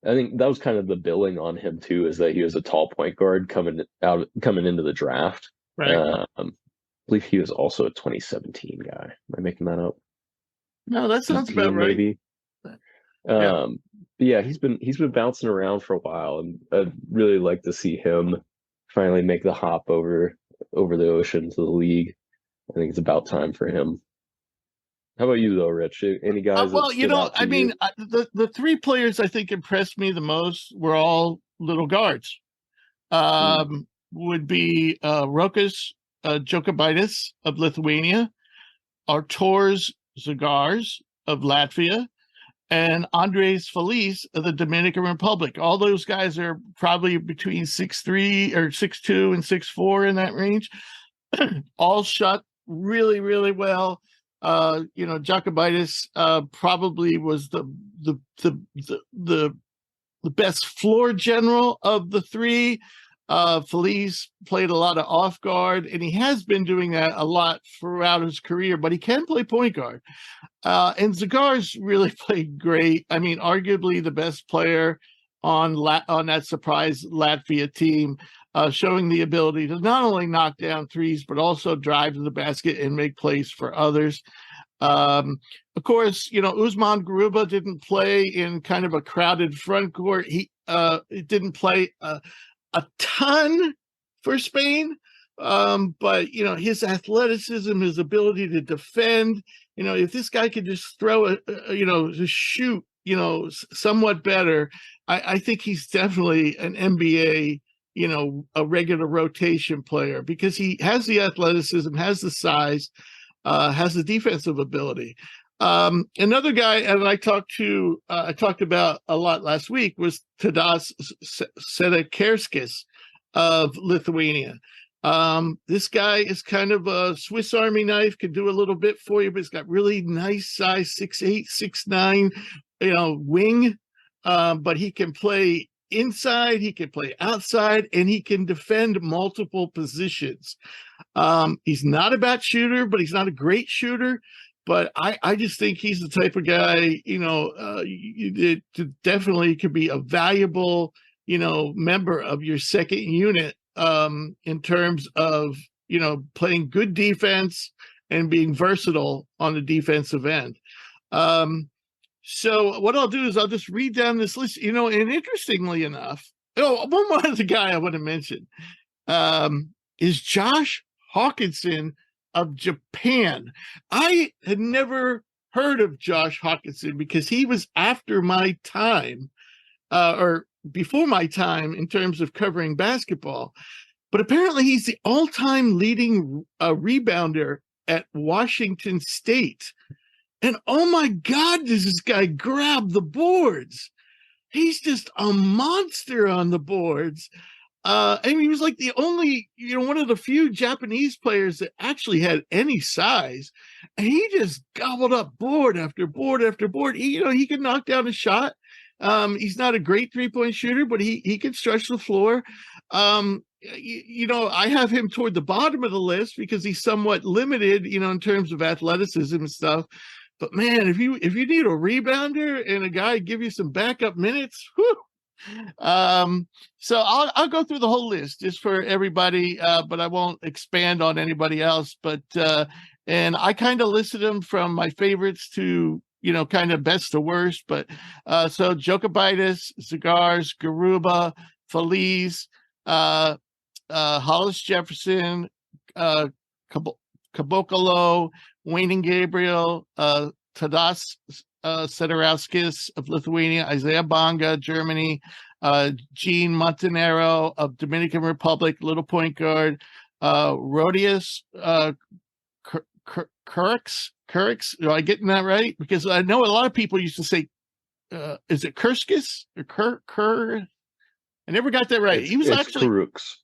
Speaker 3: I think that was kind of the billing on him too, is that he was a tall point guard coming into the draft.
Speaker 1: Right.
Speaker 3: I believe he was also a 2017 guy. Am I making that up?
Speaker 1: No, that sounds about right.
Speaker 3: Maybe. Yeah, he's been bouncing around for a while, and I'd really like to see him finally make the hop over the ocean to the league. I think it's about time for him. How about you, though, Rich? Any guys?
Speaker 1: Well, the three players I think impressed me the most were all little guards. Would be Rokas Jokubaitis of Lithuania, Arturs Zagars of Latvia, and Andres Feliz of the Dominican Republic. All those guys are probably between 6'3" or 6'2" and 6'4" in that range. All shot really, really well. Jokubaitis probably was the best floor general of the three. Feliz played a lot of off guard, and he has been doing that a lot throughout his career, but he can play point guard. And Zagars really played great. I mean, arguably the best player on that surprise Latvia team, showing the ability to not only knock down threes, but also drive to the basket and make plays for others. Of course, Usman Garuba didn't play in kind of a crowded front court. He didn't play a ton for Spain. But his athleticism, his ability to defend, if this guy could just throw just shoot, somewhat better, I think he's definitely an NBA, a regular rotation player, because he has the athleticism, has the size, has the defensive ability. Another guy, and I talked about a lot last week, was Tadas Sedekerskis of Lithuania. This guy is kind of a Swiss Army knife, could do a little bit for you, but he's got really nice size, 6'8", 6'9", wing. But he can play inside, he can play outside, and he can defend multiple positions. He's not a bad shooter, but he's not a great shooter. But I just think he's the type of guy, definitely could be a valuable, member of your second unit, in terms of, playing good defense and being versatile on the defensive end. So what I'll do is I'll just read down this list, and interestingly enough, one more other guy I want to mention, is Josh Hawkinson of Japan. I had never heard of Josh Hawkinson because he was after my time, or before my time in terms of covering basketball. But apparently he's the all-time leading rebounder at Washington State. And oh my God, does this guy grab the boards? He's just a monster on the boards. He was like the only, one of the few Japanese players that actually had any size, and he just gobbled up board after board after board. He can knock down a shot. He's not a great 3-point shooter, but he can stretch the floor. I have him toward the bottom of the list because he's somewhat limited, in terms of athleticism and stuff. But man, if you need a rebounder and a guy give you some backup minutes, whew. So I'll go through the whole list just for everybody, but I won't expand on anybody else. But and I kind of listed them from my favorites to kind of best to worst. But so Jokubaitis, Cigars, Garuba, Feliz, Hollis Jefferson, Kabokolo, Wayne and Gabriel, Tadas Sedekerskis of Lithuania, Isaiah Bonga, Germany, Gene Montanaro of Dominican Republic, little point guard, Rodius Kurix. Am I getting that right? Because I know a lot of people used to say, is it Kurskis or Kur? I never got that right. He was actually Karooks.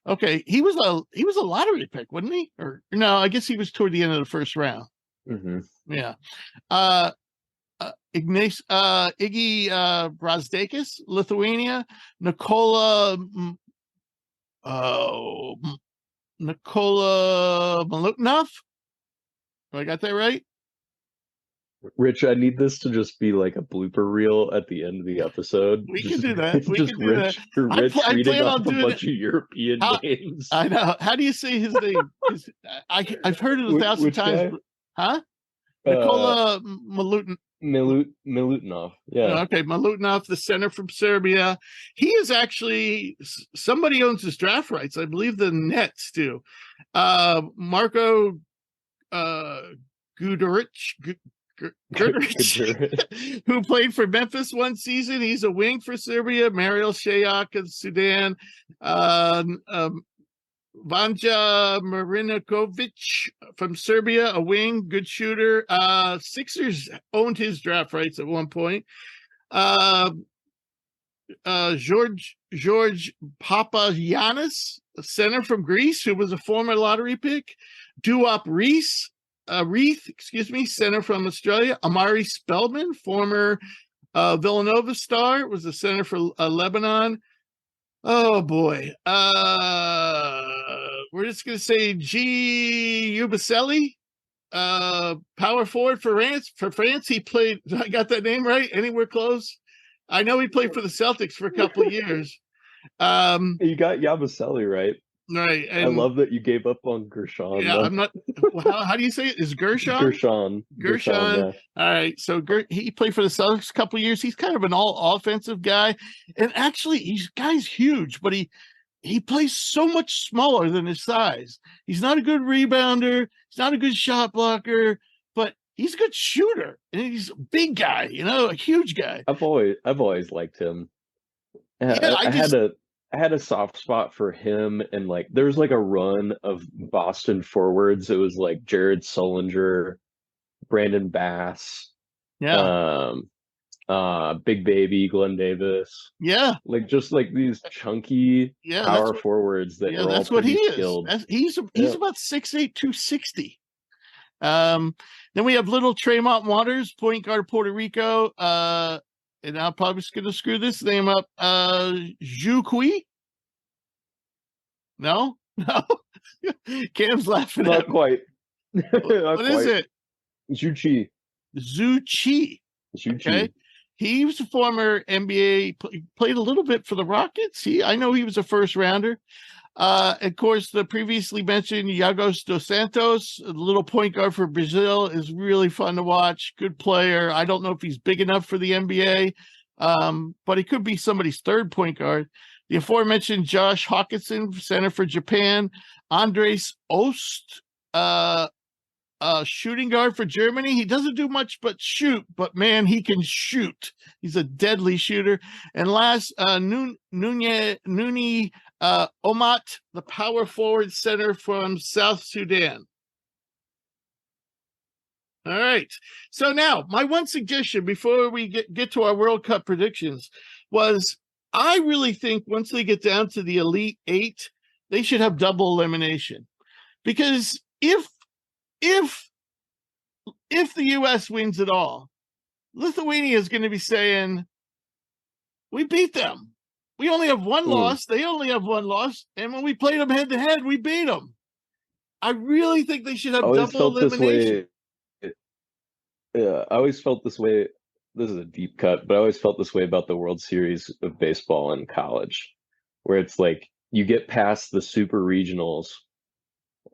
Speaker 1: Okay, he was a lottery pick, wasn't he? Or no, I guess he was toward the end of the first round.
Speaker 3: Mm-hmm.
Speaker 1: Yeah. Iggy Brazdakis, Lithuania, Nikola Malutnov. I got that right?
Speaker 3: Rich, I need this to just be like a blooper reel at the end of the episode.
Speaker 1: We can do that.
Speaker 3: Rich reading off a bunch of European names.
Speaker 1: I know. How do you say his name? I've heard it 1,000 times. Huh? Nikola
Speaker 3: Milutnov. Yeah.
Speaker 1: Okay, Milutnov, the center from Serbia. He is actually, somebody owns his draft rights. I believe the Nets do. Marko Guduric, who played for Memphis one season. He's a wing for Serbia. Mariel Shayak of Sudan. Vanja Marinovic from Serbia, a wing, good shooter. Sixers owned his draft rights at one point. George Papagiannis, a center from Greece, who was a former lottery pick. Duop Riehl, center from Australia. Amari Spellman, former Villanova star, was a center for Lebanon. Oh boy. We're just gonna say G Ubaselli, power forward for France. He played, I got that name right? Anywhere close? I know he played for the Celtics for a couple of years.
Speaker 3: You got Yabusele right.
Speaker 1: Right. And
Speaker 3: I love that you gave up on Gershon.
Speaker 1: Yeah, I'm not. How do you say it? Is Gershon? Gershon. Yeah. All right. So he played for the Celtics a couple of years. He's kind of an all offensive guy, and actually, guy's huge, but he plays so much smaller than his size. He's not a good rebounder. He's not a good shot blocker, but he's a good shooter. And he's a big guy, a huge guy.
Speaker 3: I've always liked him.
Speaker 1: Yeah,
Speaker 3: I had a soft spot for him, and like there was like a run of Boston forwards. It was like Jared Sullinger, Brandon Bass,
Speaker 1: yeah,
Speaker 3: Big Baby, Glenn Davis.
Speaker 1: yeah,
Speaker 3: Like just like these chunky power forwards that were all
Speaker 1: that's what
Speaker 3: pretty
Speaker 1: he
Speaker 3: skilled.
Speaker 1: is. He's about 6'8", 260. Then we have little Tremont Waters, point guard, Puerto Rico. And I'm probably just going to screw this name up. Zhu Kui? No? Cam's laughing
Speaker 3: Not
Speaker 1: at me.
Speaker 3: quite.
Speaker 1: What is it?
Speaker 3: Zhu
Speaker 1: Chi. Okay. He was a former NBA, played a little bit for the Rockets. I know he was a first rounder. Of course, the previously mentioned Yagos dos Santos, the little point guard for Brazil, is really fun to watch. Good player. I don't know if he's big enough for the NBA, but he could be somebody's third point guard. The aforementioned Josh Hawkinson, center for Japan. Andres Ost, shooting guard for Germany. He doesn't do much but shoot, but man, he can shoot. He's a deadly shooter. And last, Nuni Omat, the power forward center from South Sudan. All right. So now, my one suggestion before we get to our World Cup predictions was, I really think once they get down to the Elite Eight, they should have double elimination. Because if the U.S. wins it all, Lithuania is going to be saying, we beat them. We only have one loss. They only have one loss. And when we played them head-to-head, we beat them. I really think they should have double elimination.
Speaker 3: Yeah, I always felt this way. This is a deep cut, but I always felt this way about the World Series of baseball in college, where it's like you get past the super regionals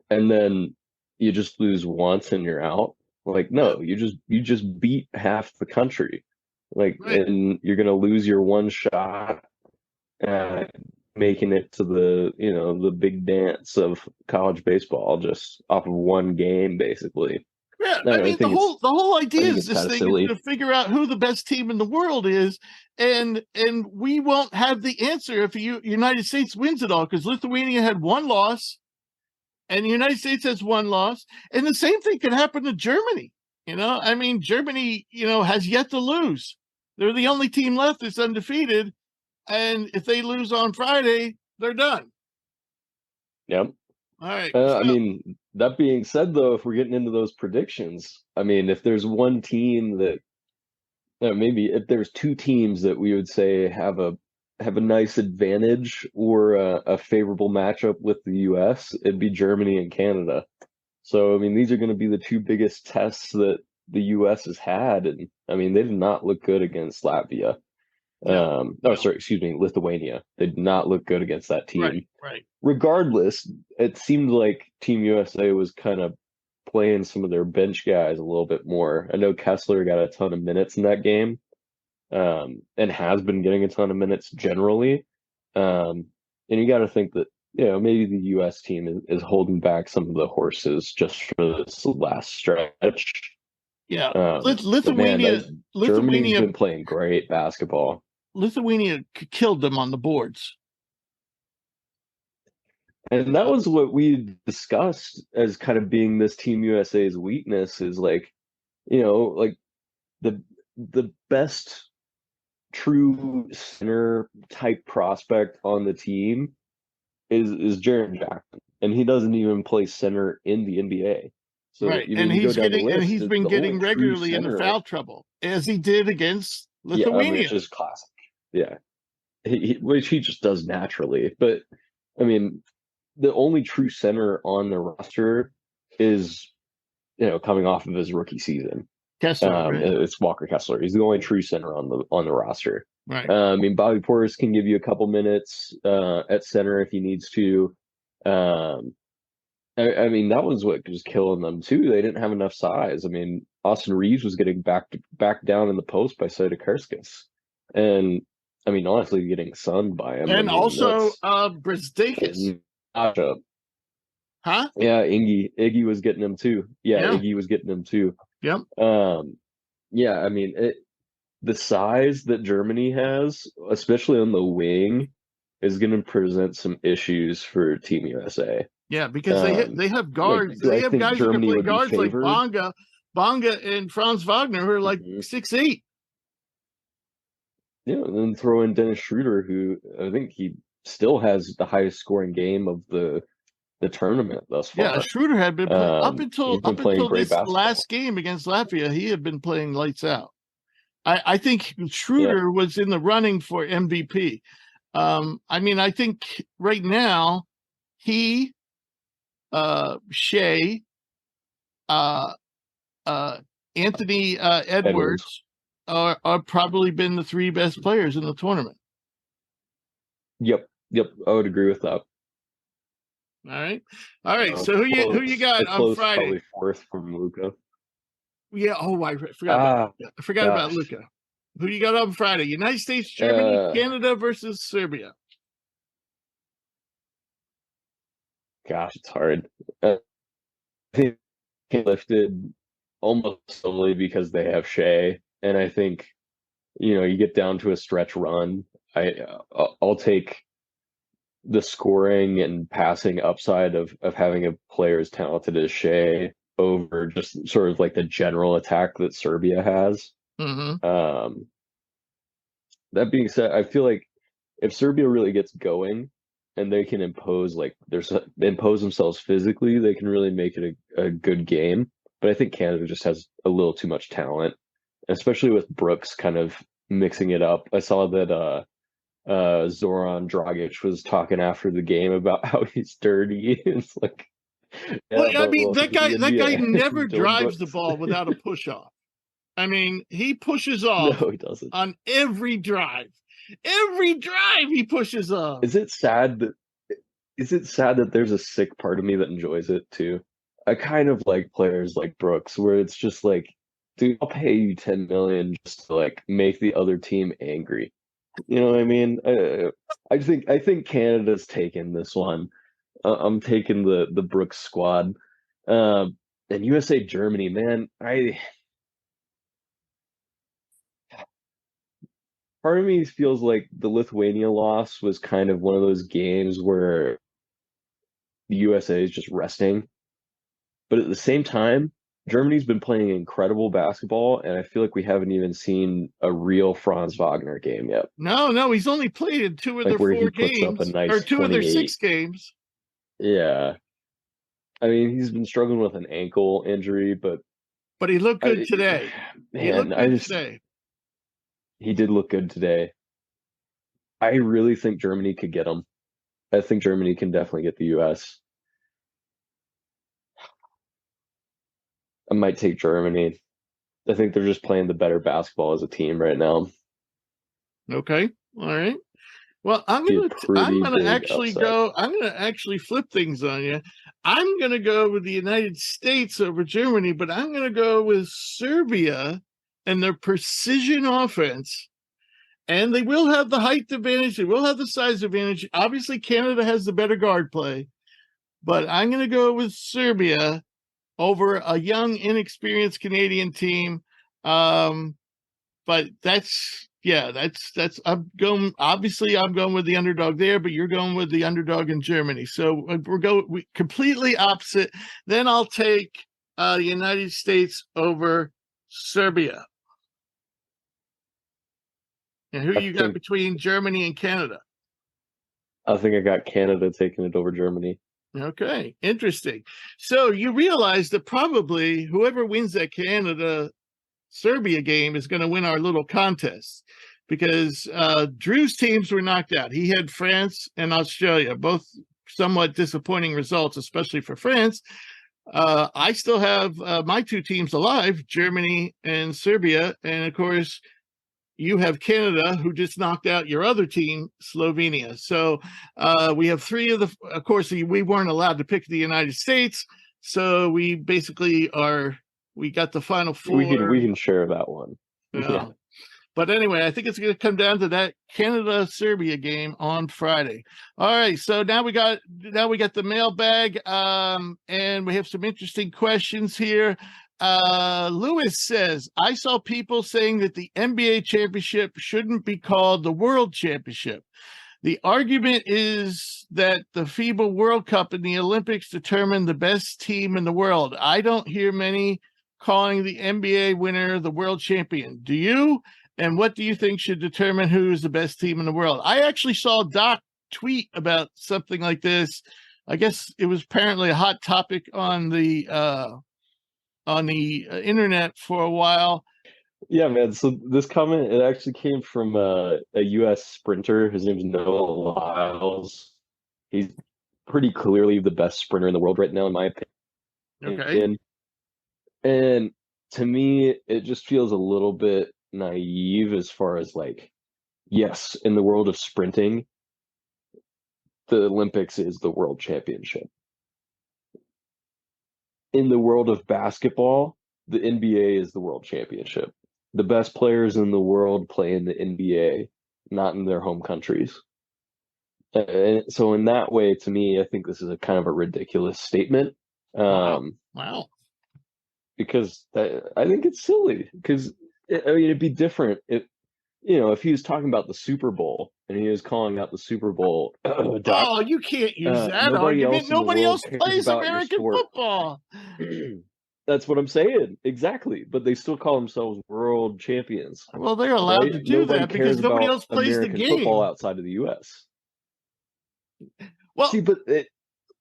Speaker 3: and then you just lose once and you're out. Like, no, you just beat half the country. Like, right. And you're gonna lose your one shot at making it to the big dance of college baseball just off of one game, basically.
Speaker 1: Yeah, I mean the whole idea is this thing is to figure out who the best team in the world is, and we won't have the answer if the United States wins it all, because Lithuania had one loss, and the United States has one loss, and the same thing could happen to Germany. I mean, Germany, has yet to lose. They're the only team left that's undefeated, and if they lose on Friday, they're done.
Speaker 3: Yep.
Speaker 1: All right.
Speaker 3: I mean, that being said, though, if we're getting into those predictions, I mean, if there's one team that maybe if there's two teams that we would say have a nice advantage or a favorable matchup with the U.S., it'd be Germany and Canada. So, I mean, these are going to be the two biggest tests that the U.S. has had, and I mean, they did not look good against Latvia. Lithuania. They did not look good against that team.
Speaker 1: Right.
Speaker 3: Regardless, it seemed like Team USA was kind of playing some of their bench guys a little bit more. I know Kessler got a ton of minutes in that game, and has been getting a ton of minutes generally. And you got to think that, maybe the U.S. team is holding back some of the horses just for this last stretch.
Speaker 1: Yeah, Lithuania's
Speaker 3: been playing great basketball.
Speaker 1: Lithuania killed them on the boards.
Speaker 3: And that was what we discussed as kind of being this Team USA's weakness, is like, like the best true center type prospect on the team is Jaren Jackson, and he doesn't even play center in the NBA. So
Speaker 1: right, and he's been getting regularly into foul trouble, as he did against Lithuania,
Speaker 3: which is classic. Yeah, which he just does naturally. But I mean, the only true center on the roster is, coming off of his rookie season.
Speaker 1: Kessler, right?
Speaker 3: It's Walker Kessler. He's the only true center on the roster.
Speaker 1: Right.
Speaker 3: I mean, Bobby Portis can give you a couple minutes at center if he needs to. I mean, that was what was killing them too. They didn't have enough size. I mean, Austin Reeves was getting back down in the post by Sotakarskas. And I mean, honestly, getting sunned by him.
Speaker 1: And
Speaker 3: I mean,
Speaker 1: also
Speaker 3: that's
Speaker 1: Brazdeikis.
Speaker 3: matchup.
Speaker 1: Huh?
Speaker 3: Yeah, Iggy was getting him too. Yeah,
Speaker 1: Yeah.
Speaker 3: Iggy was getting him too.
Speaker 1: Yep.
Speaker 3: Yeah, I mean, the size that Germany has, especially on the wing, is going to present some issues for Team USA.
Speaker 1: Yeah, because they have guards.
Speaker 3: Do
Speaker 1: They
Speaker 3: I
Speaker 1: have
Speaker 3: think
Speaker 1: guys who can
Speaker 3: Germany
Speaker 1: play
Speaker 3: would be
Speaker 1: guards like
Speaker 3: favored?
Speaker 1: Bonga and Franz Wagner, who are like 6'8".
Speaker 3: Yeah, and then throw in Dennis Schroeder, who I think he still has the highest scoring game of the tournament thus far.
Speaker 1: Yeah, Schroeder had been playing
Speaker 3: He's been playing great
Speaker 1: this
Speaker 3: basketball.
Speaker 1: last game against Latvia. He had been playing lights out. I think Schroeder was in the running for MVP. I mean, I think right now he, Shea, Anthony Edwards are probably been the three best players in the tournament.
Speaker 3: Yep, I would agree with that.
Speaker 1: All right. So who you got on Friday?
Speaker 3: Probably fourth from Luka.
Speaker 1: Yeah. Oh, I forgot about Luka. Who you got on Friday? United States, Germany, Canada versus Serbia.
Speaker 3: Gosh, it's hard. I think lifted almost solely because they have Shea, and I think you get down to a stretch run. I'll take the scoring and passing upside of having a player as talented as Shea over just sort of like the general attack that Serbia has.
Speaker 1: Mm-hmm.
Speaker 3: That being said, I feel like if Serbia really gets going and they can impose themselves physically, they can really make it a good game. But I think Canada just has a little too much talent, especially with Brooks kind of mixing it up. I saw that Zoran Dragic was talking after the game about how he's dirty. It's like,
Speaker 1: well, I mean, that guy never drives the ball without a push off. I mean, he pushes off.
Speaker 3: No, he doesn't.
Speaker 1: On every drive. Every drive he pushes off.
Speaker 3: Is it sad that there's a sick part of me that enjoys it too? I kind of like players like Brooks, where it's just like, dude, I'll pay you $10 million just to like make the other team angry. You know what I mean? I think Canada's taking this one. I'm taking the Brooks squad. And USA Germany, man, part of me feels like the Lithuania loss was kind of one of those games where the USA is just resting. But at the same time, Germany's been playing incredible basketball, and I feel like we haven't even seen a real Franz Wagner game yet.
Speaker 1: No, he's only played in two of their 4 games, or 2 of their 6 games.
Speaker 3: Yeah. I mean, he's been struggling with an ankle injury, but
Speaker 1: he looked good today.
Speaker 3: He did look good today. I really think Germany could get him. I think Germany can definitely get the US. I might take Germany. I think they're just playing the better basketball as a team right now.
Speaker 1: Okay. All right. Well, I'm gonna actually flip things on you. I'm gonna go with the United States over Germany, but I'm gonna go with Serbia and their precision offense. And they will have the height advantage. They will have the size advantage. Obviously, Canada has the better guard play, but I'm gonna go with Serbia over a young, inexperienced Canadian team. But that's I'm going with the underdog there, but you're going with the underdog in Germany. So we completely opposite. Then I'll take the United States over Serbia. And who you got between Germany and Canada?
Speaker 3: I think I got Canada taking it over Germany.
Speaker 1: Okay, interesting. So you realize that probably whoever wins that Canada-Serbia game is going to win our little contest, because Drew's teams were knocked out. He had France and Australia, both somewhat disappointing results, especially for France. I still have my 2 teams alive, Germany and Serbia, and of course, you have Canada, who just knocked out your other team, Slovenia. So we have 3 of course, we weren't allowed to pick the United States. So we basically we got the final 4.
Speaker 3: We can share that one.
Speaker 1: Yeah. But anyway, I think it's going to come down to that Canada-Serbia game on Friday. All right, so now we got the mailbag, and we have some interesting questions here. Lewis says, I saw people saying that the NBA championship shouldn't be called the World Championship. The argument is that the FIBA World Cup and the Olympics determine the best team in the world. I don't hear many calling the NBA winner the world champion. Do you? And what do you think should determine who is the best team in the world? I actually saw Doc tweet about something like this. I guess it was apparently a hot topic on the internet for a while.
Speaker 3: Yeah, man. So this comment, it actually came from a U.S. sprinter. His name's LouAllen. He's pretty clearly the best sprinter in the world right now, in my opinion.
Speaker 1: Okay.
Speaker 3: And to me, it just feels a little bit naive as far as like, yes, in the world of sprinting, the Olympics is the world championship. In the world of basketball, the NBA is the world championship. The best players in the world play in the NBA, not in their home countries. And so in that way, to me, I think this is a kind of a ridiculous statement.
Speaker 1: Wow.
Speaker 3: Because I think it's silly. Because it'd be different if he was talking about the Super Bowl and he was calling out the Super Bowl.
Speaker 1: You can't use that argument. Nobody else plays American football.
Speaker 3: That's what I'm saying. Exactly. But they still call themselves world champions.
Speaker 1: Well, they're allowed to do that because nobody else plays
Speaker 3: American
Speaker 1: the game.
Speaker 3: Football outside of the U.S.
Speaker 1: Well,
Speaker 3: see, but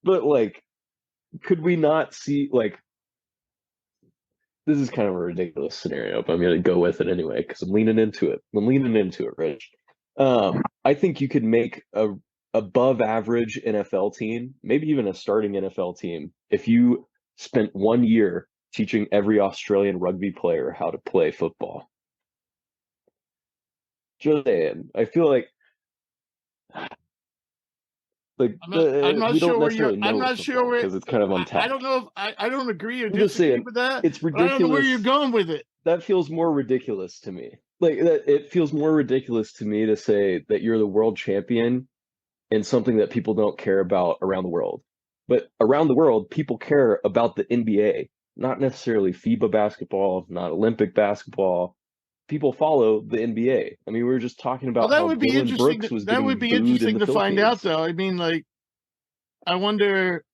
Speaker 3: like, could we not see, like, this is kind of a ridiculous scenario, but I'm going to go with it anyway because I'm leaning into it. Rich. I think you could make a above average NFL team, maybe even a starting NFL team, if you spent 1 year teaching every Australian rugby player how to play football. Just saying. I feel like
Speaker 1: I'm not sure where you're. I'm not sure where,
Speaker 3: because it's kind of untapped.
Speaker 1: I don't know if I don't agree or
Speaker 3: I'm just
Speaker 1: disagree
Speaker 3: saying,
Speaker 1: with that.
Speaker 3: It's ridiculous.
Speaker 1: I don't know where you're going with it.
Speaker 3: That feels more ridiculous to me. Like it feels more ridiculous to me to say that you're the world champion in something that people don't care about around the world. But around the world, people care about the NBA, not necessarily FIBA basketball, not Olympic basketball. People follow the NBA. I mean, we were just talking about
Speaker 1: that
Speaker 3: how
Speaker 1: would be
Speaker 3: Dylan
Speaker 1: interesting.
Speaker 3: Brooks was
Speaker 1: That would be interesting to find out, though. I mean, like, I wonder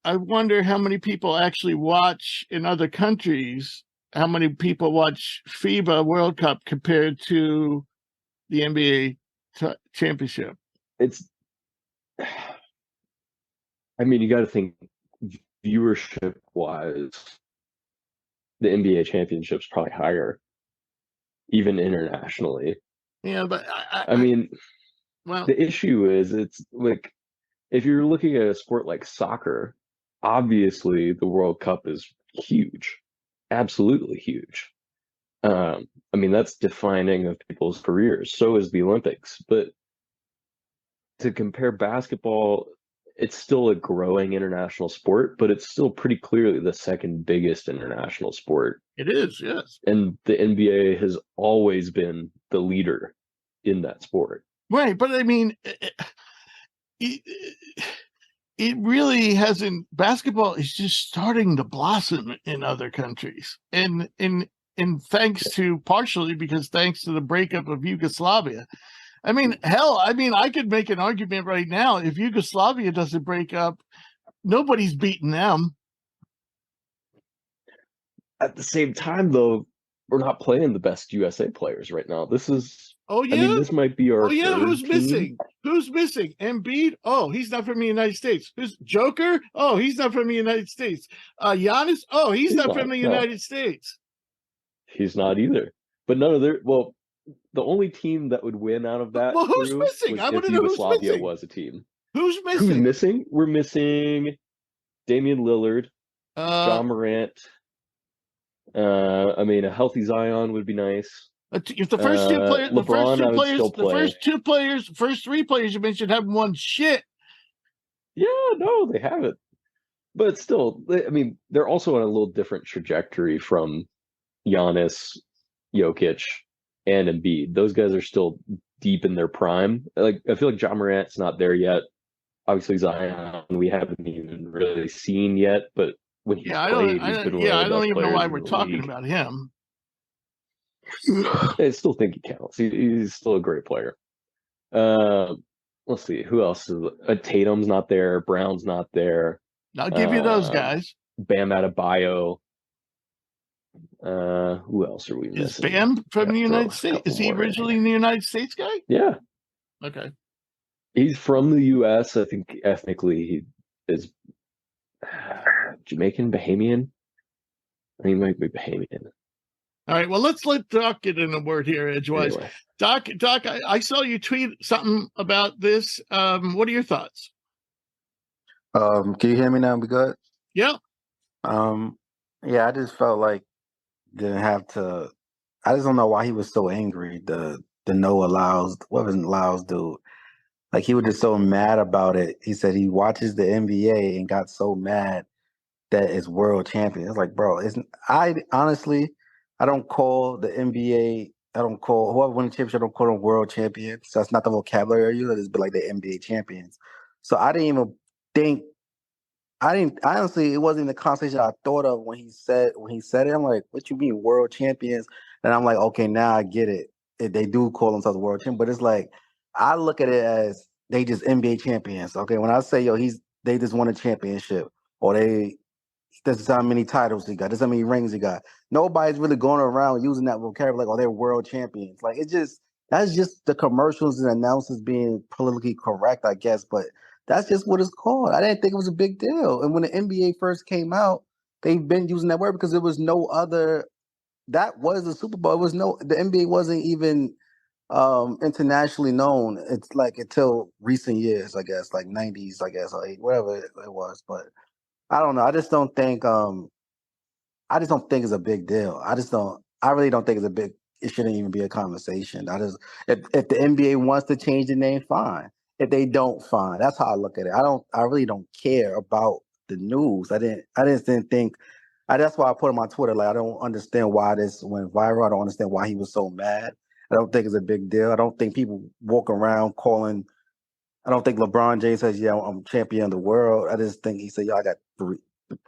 Speaker 1: how many people actually watch in other countries. How many people watch FIBA World Cup compared to the NBA championship?
Speaker 3: I mean, you got to think viewership wise, the NBA championship's probably higher, even internationally.
Speaker 1: Yeah, but
Speaker 3: I mean, the issue is it's like, if you're looking at a sport like soccer, obviously the World Cup is huge, absolutely huge. I mean, that's defining of people's careers. So is the Olympics. But to compare basketball, it's still a growing international sport, but it's still pretty clearly the second biggest international sport.
Speaker 1: It is, yes.
Speaker 3: And the NBA has always been the leader in that sport.
Speaker 1: Right, but I mean, it really hasn't. Basketball is just starting to blossom in other countries, and thanks to the breakup of Yugoslavia. I mean, hell, I could make an argument right now. If Yugoslavia doesn't break up, nobody's beating them.
Speaker 3: At the same time, though, we're not playing the best USA players right now. This is,
Speaker 1: I mean, this
Speaker 3: might be our
Speaker 1: who's
Speaker 3: team.
Speaker 1: missing? Who's missing? Embiid? Oh, he's not from the United States. Who's Joker? Oh, he's not from the United States. Giannis? Oh, he's not from the United States.
Speaker 3: He's not either. But none of their, the only team that would win out of that
Speaker 1: who's missing? I want to know who's missing.
Speaker 3: Was a team.
Speaker 1: Who's missing?
Speaker 3: Who's missing? We're missing Damian Lillard, John Morant. A healthy Zion would be nice.
Speaker 1: If the first two players, first three players you mentioned haven't won shit.
Speaker 3: Yeah, no, they haven't. But still, they're also on a little different trajectory from Giannis Jokic and Embiid. Those guys are still deep in their prime. Like, I feel like Ja Morant's not there yet. Obviously, Zion, we haven't even really seen yet, but when he's played, he's been one of
Speaker 1: I
Speaker 3: the
Speaker 1: don't
Speaker 3: best
Speaker 1: even know
Speaker 3: players
Speaker 1: why
Speaker 3: in
Speaker 1: we're
Speaker 3: the
Speaker 1: talking
Speaker 3: league.
Speaker 1: about him.
Speaker 3: I still think he counts. He's still a great player. Let's see, who else is Tatum's not there, Brown's not there.
Speaker 1: I'll give you those guys.
Speaker 3: Bam Adebayo. Who else are we
Speaker 1: Is
Speaker 3: missing?
Speaker 1: Bam from the United States? Is he originally in the United States guy?
Speaker 3: Yeah.
Speaker 1: Okay.
Speaker 3: He's from the U.S. I think ethnically he is Jamaican, Bahamian. I think he might be Bahamian.
Speaker 1: All right. Well, let's let Doc get in a word here, edgewise.
Speaker 3: Anyway.
Speaker 1: Doc, I saw you tweet something about this. What are your thoughts?
Speaker 2: Can you hear me now? We good?
Speaker 1: Yeah.
Speaker 2: Yeah, I just felt like didn't have to. I just don't know why he was so angry. The Noah Lyles, what was Lyles dude? Like he was just so mad about it. He said he watches the NBA and got so mad that it's world champion. It's like, bro, I honestly, I don't call the NBA. I don't call whoever won the championship. I don't call them world champions. That's not the vocabulary I use. I just be like the NBA champions. So I didn't even think. I didn't honestly. It wasn't the conversation I thought of when he said it. I'm like, what you mean world champions? And I'm like, okay, now I get it. They do call themselves world champions, but it's like I look at it as they just NBA champions. Okay, when I say they just won a championship or this is how many titles he got. This is how many rings he got. Nobody's really going around using that vocabulary like, oh, they're world champions. Like that's just the commercials and announcers being politically correct, I guess. But that's just what it's called. I didn't think it was a big deal. And when the NBA first came out, they've been using that word because there was no other. That was the Super Bowl. The NBA wasn't even internationally known. It's like until recent years, I guess, like 90s, I guess, or whatever it was. But I don't know. I just don't think it's a big deal. I really don't think it shouldn't even be a conversation. If the NBA wants to change the name, fine. If they don't, fine. That's how I look at it. I really don't care about the news. I just didn't think, that's why I put on my Twitter, like, I don't understand why this went viral. I don't understand why he was so mad. I don't think it's a big deal. I don't think people walk around I don't think LeBron James says, yeah, I'm champion of the world. I just think he said, yo, I got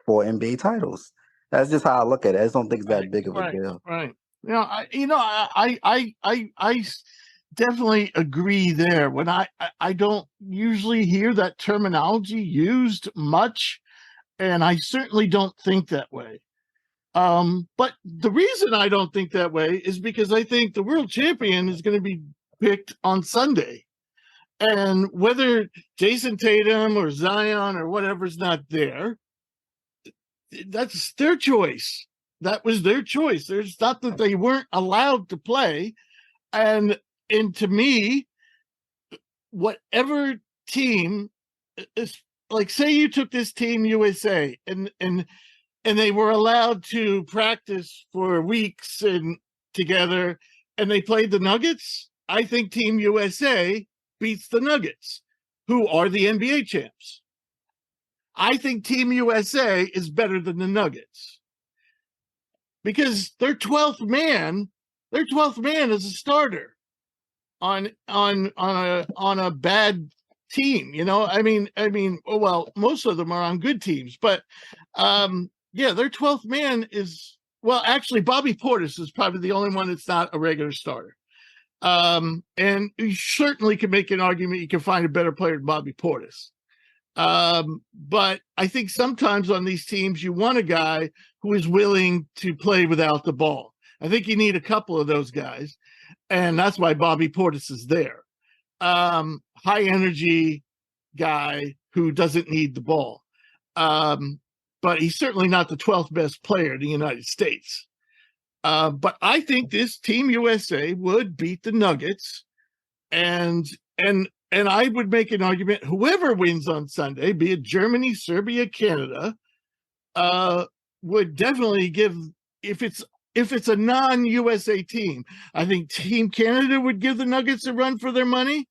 Speaker 2: 4 NBA titles. That's just how I look at it. I just don't think it's that big of a deal.
Speaker 1: Right. I definitely agree there. When I don't usually hear that terminology used much, and I certainly don't think that way. But the reason I don't think that way is because I think the world champion is going to be picked on Sunday. And whether Jason Tatum or Zion or whatever's not there, that's their choice. That was their choice. There's not that they weren't allowed to play. And to me, whatever team is, like, say you took this team USA and they were allowed to practice for weeks and together and they played the Nuggets, I think Team USA beats the Nuggets, who are the NBA champs. I think Team USA is better than the Nuggets because their 12th man is a starter on a bad team. Well, most of them are on good teams, but their 12th man is, well, actually Bobby Portis is probably the only one that's not a regular starter. And you certainly can make an argument you can find a better player than Bobby Portis. But I think sometimes on these teams, you want a guy who is willing to play without the ball. I think you need a couple of those guys. And that's why Bobby Portis is there. High energy guy who doesn't need the ball. But he's certainly not the 12th best player in the United States. But I think this Team USA would beat the Nuggets, and I would make an argument, whoever wins on Sunday, be it Germany, Serbia, Canada, would definitely give, if it's a non-USA team, I think Team Canada would give the Nuggets a run for their money.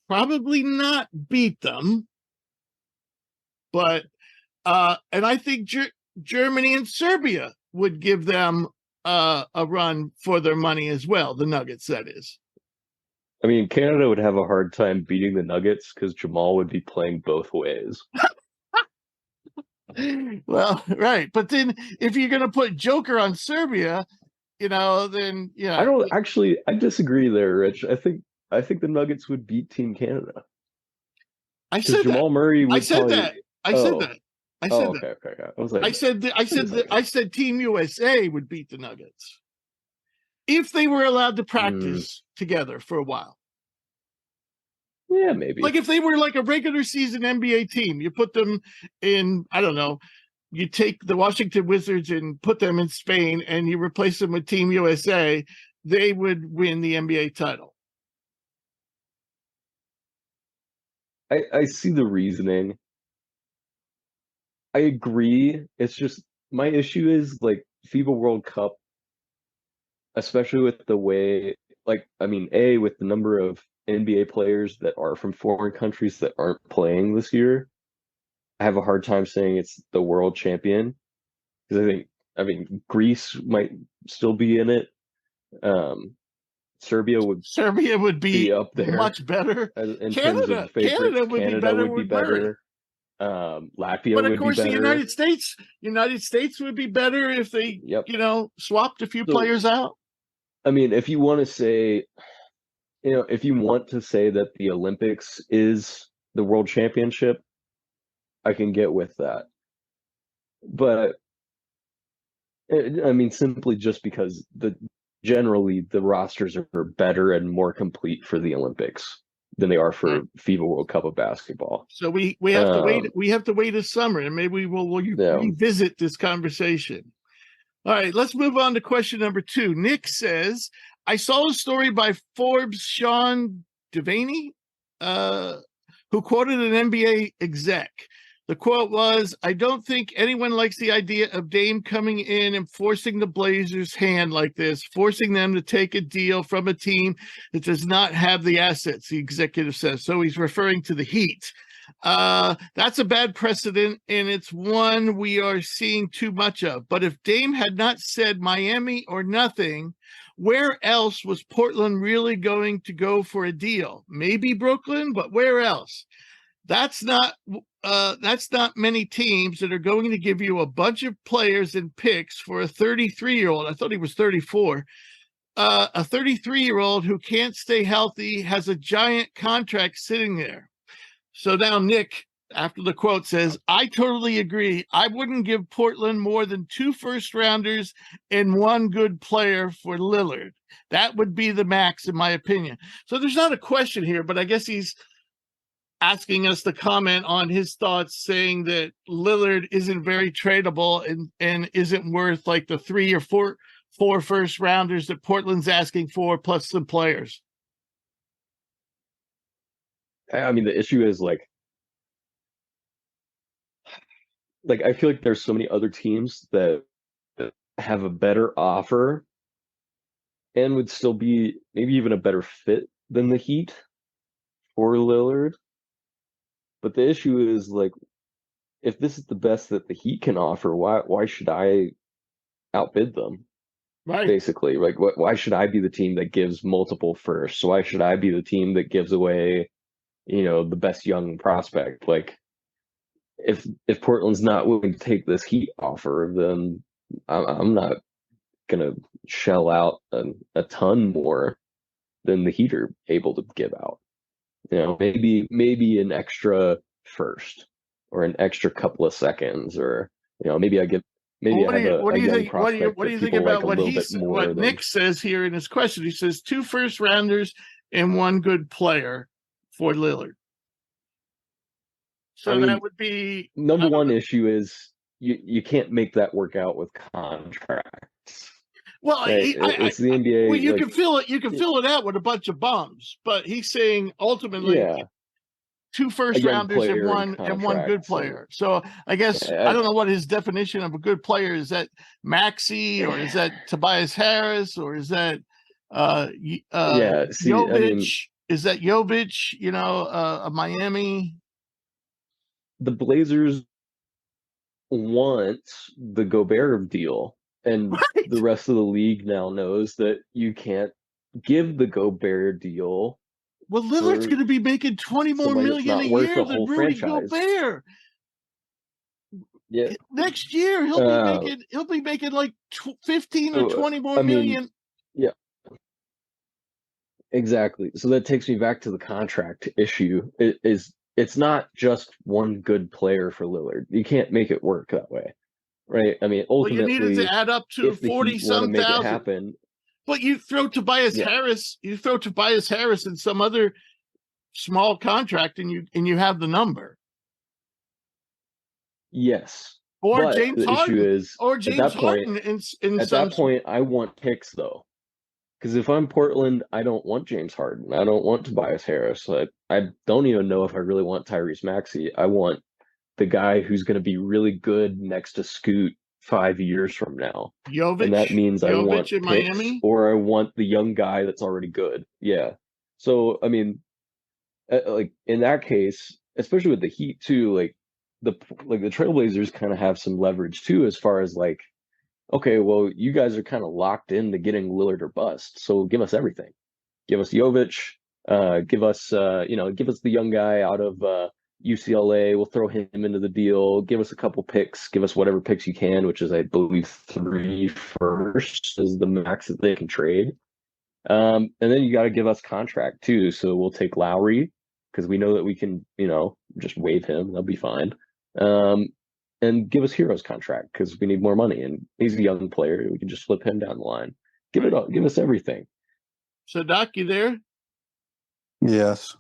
Speaker 1: Probably not beat them, but and I think Germany and Serbia would give them a run for their money as well. The Nuggets, that is.
Speaker 3: I mean, Canada would have a hard time beating the Nuggets because Jamal would be playing both ways.
Speaker 1: Well, right. But then if you're going to put Joker on Serbia, then
Speaker 3: I don't actually. I disagree there, Rich. I think the Nuggets would beat Team Canada.
Speaker 1: I said
Speaker 3: Jamal Murray would
Speaker 1: I said
Speaker 3: probably,
Speaker 1: that. I said that. I said
Speaker 3: okay,
Speaker 1: that.
Speaker 3: okay. I was like,
Speaker 1: I said Team USA would beat the Nuggets if they were allowed to practice together for a while.
Speaker 3: Yeah, maybe.
Speaker 1: Like if they were like a regular season NBA team, you put them in, I don't know, you take the Washington Wizards and put them in Spain and you replace them with Team USA, they would win the NBA title.
Speaker 3: I see the reasoning. I agree. It's just my issue is like FIBA World Cup, especially with the way, with the number of NBA players that are from foreign countries that aren't playing this year. I have a hard time saying it's the world champion because Greece might still be in it. Serbia would be up there,
Speaker 1: much better.
Speaker 3: In terms of favorites. Canada would be better. Latvia would be better. But of course,
Speaker 1: the United States would be better if they, swapped a few players out.
Speaker 3: I mean, if you want to say, if you want to say that the Olympics is the world championship, I can get with that. But I mean, simply just because generally the rosters are better and more complete for the Olympics than they are for FIBA World Cup of basketball.
Speaker 1: So we have to wait. We have to wait a summer, and maybe we'll revisit this conversation. All right, let's move on to question number 2. Nick says, I saw a story by Forbes' Sean Devaney, who quoted an NBA exec. The quote was, I don't think anyone likes the idea of Dame coming in and forcing the Blazers' hand like this, forcing them to take a deal from a team that does not have the assets, the executive says. So he's referring to the Heat. That's a bad precedent, and it's one we are seeing too much of. But if Dame had not said Miami or nothing, where else was Portland really going to go for a deal? Maybe Brooklyn, but where else? That's not many teams that are going to give you a bunch of players and picks for a 33-year-old. I thought he was 34. A 33-year-old who can't stay healthy, has a giant contract sitting there. So now Nick, after the quote, says, I totally agree. I wouldn't give Portland more than 2 first-rounders and 1 good player for Lillard. That would be the max, in my opinion. So there's not a question here, but I guess he's asking us to comment on his thoughts, saying that Lillard isn't very tradable and isn't worth like the 3 or 4 first rounders that Portland's asking for, plus some players.
Speaker 3: I mean, the issue is like I feel like there's so many other teams that have a better offer and would still be maybe even a better fit than the Heat for Lillard. But the issue is, like, if this is the best that the Heat can offer, why should I outbid them?
Speaker 1: Right.
Speaker 3: Basically, like, why should I be the team that gives multiple firsts? Why should I be the team that gives away, the best young prospect? Like, if Portland's not willing to take this Heat offer, then I'm not gonna shell out a ton more than the Heat are able to give out. Maybe an extra first or an extra couple of seconds, or maybe I have a young prospect.
Speaker 1: What do you think about what Nick says here in his question? He says 2 first rounders and 1 good player for Lillard. So that would be
Speaker 3: number one issue is you can't make that work out with contracts.
Speaker 1: Well,
Speaker 3: it's the NBA.
Speaker 1: Well, you can fill it. You can fill it out with a bunch of bums, but he's saying ultimately 2 first rounders and one good player. So I guess I don't know what his definition of a good player is. That Maxey, or is that Tobias Harris, or is that Jovic? Is that Jovic? A Miami.
Speaker 3: The Blazers want the Gobert deal And
Speaker 1: Right.
Speaker 3: the rest of the league now knows that you can't give the Gobert deal
Speaker 1: Well, Lillard's
Speaker 3: for
Speaker 1: going to be making 20 more
Speaker 3: somebody that's
Speaker 1: million a
Speaker 3: not worth
Speaker 1: year
Speaker 3: the
Speaker 1: than
Speaker 3: whole
Speaker 1: Rudy
Speaker 3: franchise.
Speaker 1: Gobert.
Speaker 3: Yeah.
Speaker 1: Next year he'll be making like 15 or 20 more million.
Speaker 3: Yeah. Exactly. So that takes me back to the contract issue. It's not just one good player for Lillard. You can't make it work that way. Right? I mean,
Speaker 1: Well, you needed to
Speaker 3: ultimately,
Speaker 1: add up to
Speaker 3: if the
Speaker 1: 40
Speaker 3: Heat want to
Speaker 1: some
Speaker 3: make it
Speaker 1: thousand.
Speaker 3: happen,
Speaker 1: But you throw Tobias
Speaker 3: yeah,
Speaker 1: Harris in some other small contract and you have the number.
Speaker 3: yes.
Speaker 1: Or
Speaker 3: But
Speaker 1: James
Speaker 3: the issue
Speaker 1: Harden.
Speaker 3: is
Speaker 1: Or
Speaker 3: at
Speaker 1: James
Speaker 3: that point,
Speaker 1: Harden in
Speaker 3: at
Speaker 1: some
Speaker 3: that point, I want picks though. Because if I'm Portland, I don't want James Harden. I don't want Tobias Harris. I don't even know if I really want Tyrese Maxey. I want the guy who's going to be really good next to Scoot 5 years from now. And that means I want
Speaker 1: in
Speaker 3: picks
Speaker 1: Miami.
Speaker 3: or I want the young guy that's already good. Yeah. So, I mean, like in that case, especially with the Heat too, the Trailblazers kind of have some leverage too, as far as like, okay, well, you guys are kind of locked into getting Lillard or bust, so give us everything. Give us Jovic, give us give us the young guy out of UCLA. We'll throw him into the deal. Give us a couple picks. Give us whatever picks you can, which is I believe 3 firsts is the max that they can trade. And then you got to give us contract too. So we'll take Lowry because we know that we can, just waive him. That'll be fine. And give us Hero's contract because we need more money. And he's a young player. We can just flip him down the line. Give it up. Give us everything.
Speaker 1: So, Doc, you there?
Speaker 2: Yes.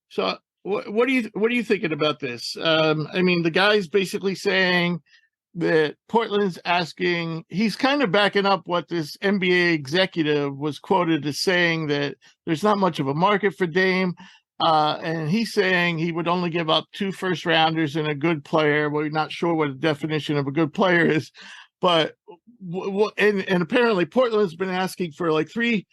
Speaker 1: So, what are you thinking about this? I mean, the guy's basically saying that Portland's asking. He's kind of backing up what this NBA executive was quoted as saying, that there's not much of a market for Dame. And he's saying he would only give up 2 first-rounders and a good player. We're not sure what the definition of a good player is, but and apparently Portland's been asking for like 3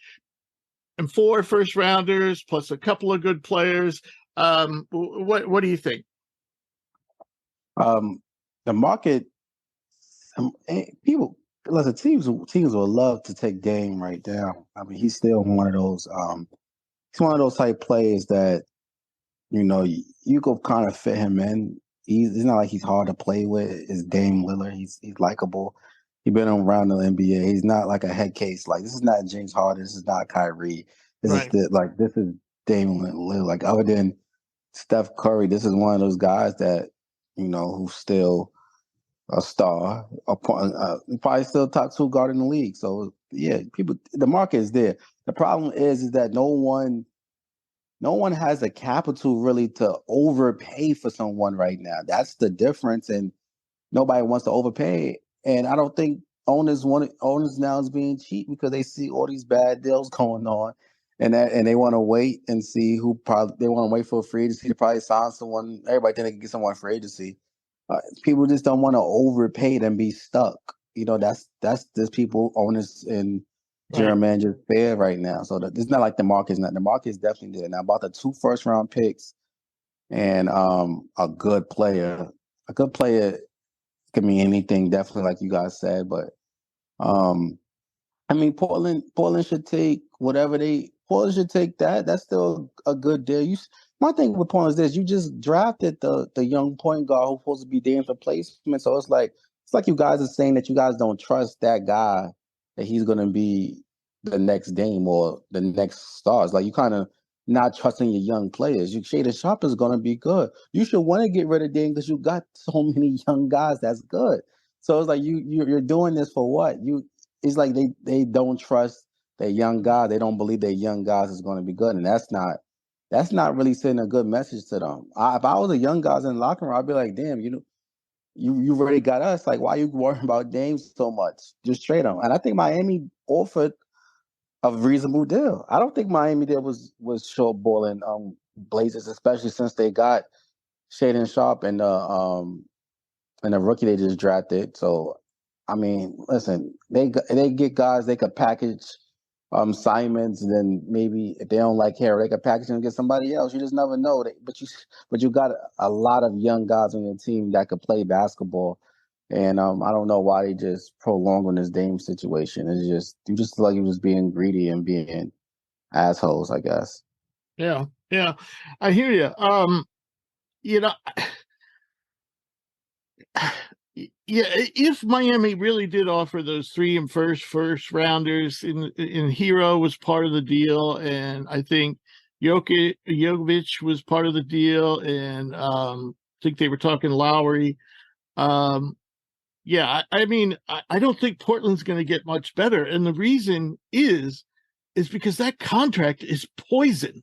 Speaker 1: and 4 first-rounders plus a couple of good players. What do you think?
Speaker 2: The market, people listen. Teams will love to take Dame right now. I mean, he's still one of those. He's one of those type players that you could kind of fit him in. It's not like he's hard to play with. It's Dame Lillard. He's likable. He's been around the NBA. He's not like a head case. Like, this is not James Harden. This is not Kyrie. This is Dame Lillard. Like, other than Steph Curry, this is one of those guys that who's still a star. Probably still top 2 guard in the league. So yeah, the market is there. The problem is that no one has the capital really to overpay for someone right now. That's the difference, and nobody wants to overpay. And I don't think owners now is being cheap because they see all these bad deals going on, and they want to wait and see they want to wait for a free agency to probably sign someone. Everybody think they can get someone free agency. People just don't want to overpay and be stuck. That's there's people, owners, and general managers fair right now. So it's not like the market's not. The market is definitely there. Now, about the 2 first-round picks and a good player. A good player can mean anything, definitely, like you guys said. But I mean, Portland should take whatever Portland should take that. That's still a good deal. My thing with Portland is this: you just drafted the young point guard who's supposed to be Dame's replacement. So it's like you guys are saying that you guys don't trust that guy, that he's gonna be the next Dame or the next star. It's like you kind of not trusting your young players. Shaden Sharp is gonna be good. You should want to get rid of Dame because you got so many young guys that's good. So it's like you're doing this for what? It's like they don't trust their young guys. They don't believe their young guys is going to be good, and that's not really sending a good message to them. If I was a young guys in the locker room, I'd be like, damn, you've already got us. Like, why are you worrying about Dame so much? Just trade him. And I think Miami offered a reasonable deal. I don't think Miami deal was showballing Blazers, especially since they got Shaden Sharp and the rookie they just drafted. So, I mean, listen, they get guys they could package Simons, and then maybe if they don't like Harry, they could package him and get somebody else. You just never know. But you got a lot of young guys on your team that could play basketball. And I don't know why they just prolong on this Dame situation. It's just you just feel like you're just being greedy and being assholes, I guess.
Speaker 1: Yeah, I hear you. You know, yeah, if Miami really did offer those 3 and first rounders, in Hero was part of the deal, and I think Jokic was part of the deal, and I think they were talking Lowry. Yeah, I mean, I don't think Portland's going to get much better, and the reason is because that contract is poison.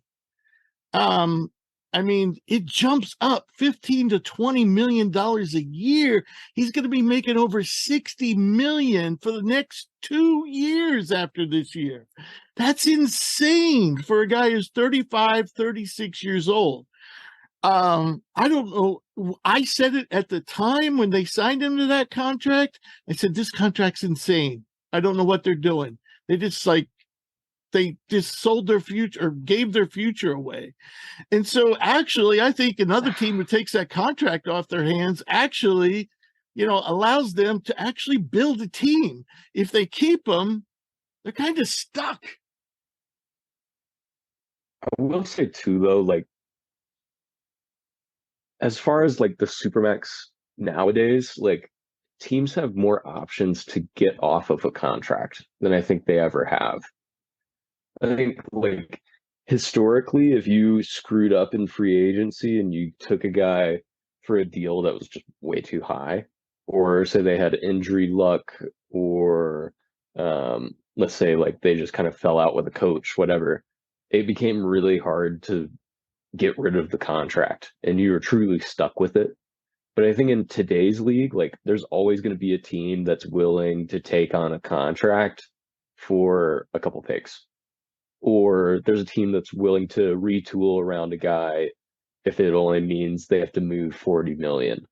Speaker 1: I mean, it jumps up $15 to $20 million a year. He's going to be making over $60 million for the next 2 years after this year. That's insane for a guy who's 35, 36 years old. I don't know. I said it at the time when they signed him to that contract. I said, this contract's insane. I don't know what they're doing. They just sold their future or gave their future away. And so actually, I think another team who takes that contract off their hands actually, allows them to actually build a team. If they keep them, they're kind of stuck.
Speaker 3: I will say too, though, like, as far as like the Supermax nowadays, like teams have more options to get off of a contract than I think they ever have. I think like historically, if you screwed up in free agency and you took a guy for a deal that was just way too high, or say they had injury luck, or let's say like they just kind of fell out with a coach, whatever, it became really hard to get rid of the contract and you were truly stuck with it. But I think in today's league, like there's always going to be a team that's willing to take on a contract for a couple picks. Or there's a team that's willing to retool around a guy if it only means they have to move 40 million.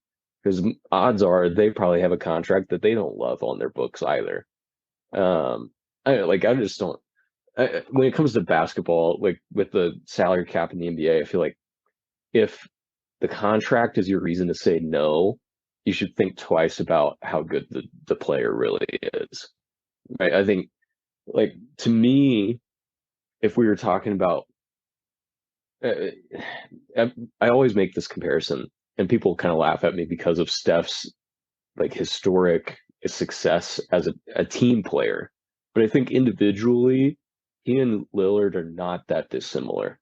Speaker 3: Because odds are they probably have a contract that they don't love on their books either. I just don't. When it comes to basketball, like with the salary cap in the NBA, I feel like if the contract is your reason to say no, you should think twice about how good the player really is. Right? I think, like, to me, if we were talking about, I always make this comparison, and people kind of laugh at me because of Steph's like historic success as a team player. But I think individually, he and Lillard are not that dissimilar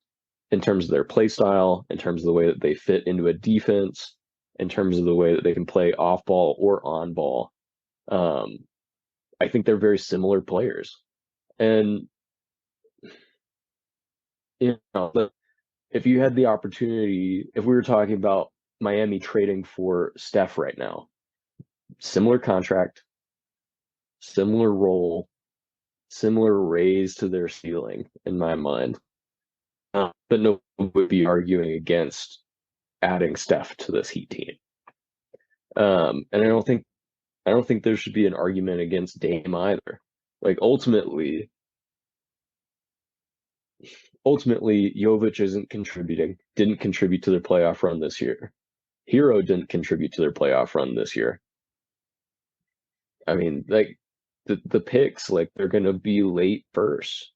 Speaker 3: in terms of their play style, in terms of the way that they fit into a defense, in terms of the way that they can play off ball or on ball. I think they're very similar players. And, if you had the opportunity, if we were talking about Miami trading for Steph right now, similar contract, similar role, similar raise to their ceiling, in my mind. But no one would be arguing against adding Steph to this Heat team. And I don't think there should be an argument against Dame either. Like ultimately, Jovic isn't contributing, didn't contribute to their playoff run this year. Hero didn't contribute to their playoff run this year. I mean, like the picks, like they're gonna be late first.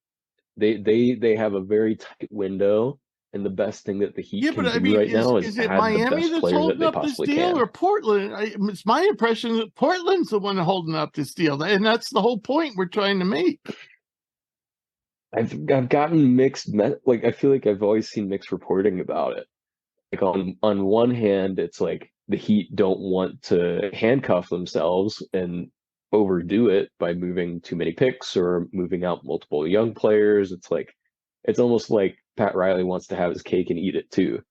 Speaker 3: They have a very tight window, and the best thing that the Heat can do right now is
Speaker 1: it
Speaker 3: add
Speaker 1: Miami
Speaker 3: the best
Speaker 1: that's
Speaker 3: player that
Speaker 1: holding
Speaker 3: they
Speaker 1: up this
Speaker 3: possibly
Speaker 1: deal,
Speaker 3: can.
Speaker 1: or Portland? It's my impression that Portland's the one holding up this deal, and that's the whole point we're trying to make.
Speaker 3: I've gotten mixed, like I feel like I've always seen mixed reporting about it. Like on one hand, it's like the Heat don't want to handcuff themselves and overdo it by moving too many picks or moving out multiple young players. It's almost like Pat Riley wants to have his cake and eat it too,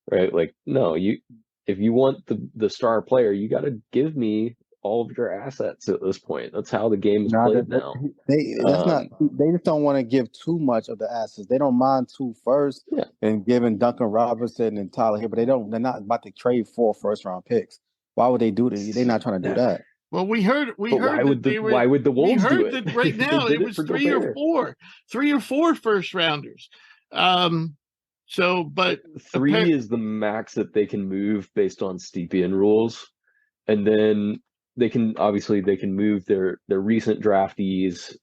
Speaker 3: right? Like, no, if you want the star player, you got to give me all of your assets at this point. That's how the game is played now.
Speaker 2: They just don't want to give too much of the assets. They don't mind 2 firsts and giving Duncan Robinson and Tyler here, but they're not about to trade 4 first-round picks. Why would they do this? They're not trying to do that.
Speaker 1: Well, we heard
Speaker 3: why would the Wolves do it?
Speaker 1: That right now it was 3 or 4 first rounders. But
Speaker 3: 3 is the max that they can move based on Stepien rules. And then they can move their recent draftees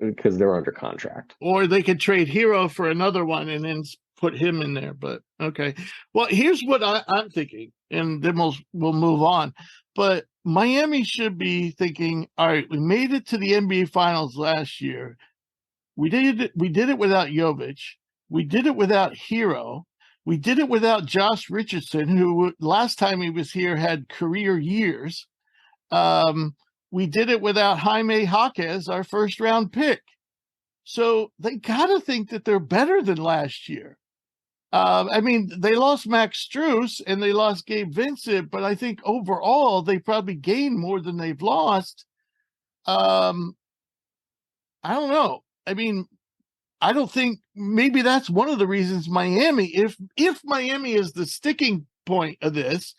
Speaker 3: because they're under contract.
Speaker 1: Or they could trade Hero for another one and then put him in there. But okay. Well, here's what I'm thinking, and then we'll move on. But Miami should be thinking, all right, we made it to the NBA Finals last year. We did it without Jovic. We did it without Hero. We did it without Josh Richardson, who last time he was here had career years. We did it without Jaime Jaquez, our first round pick. So they got to think that they're better than last year. I mean, they lost Max Strus and they lost Gabe Vincent, but I think overall they probably gained more than they've lost. I don't know. I mean, I don't think maybe that's one of the reasons Miami, if Miami is the sticking point of this,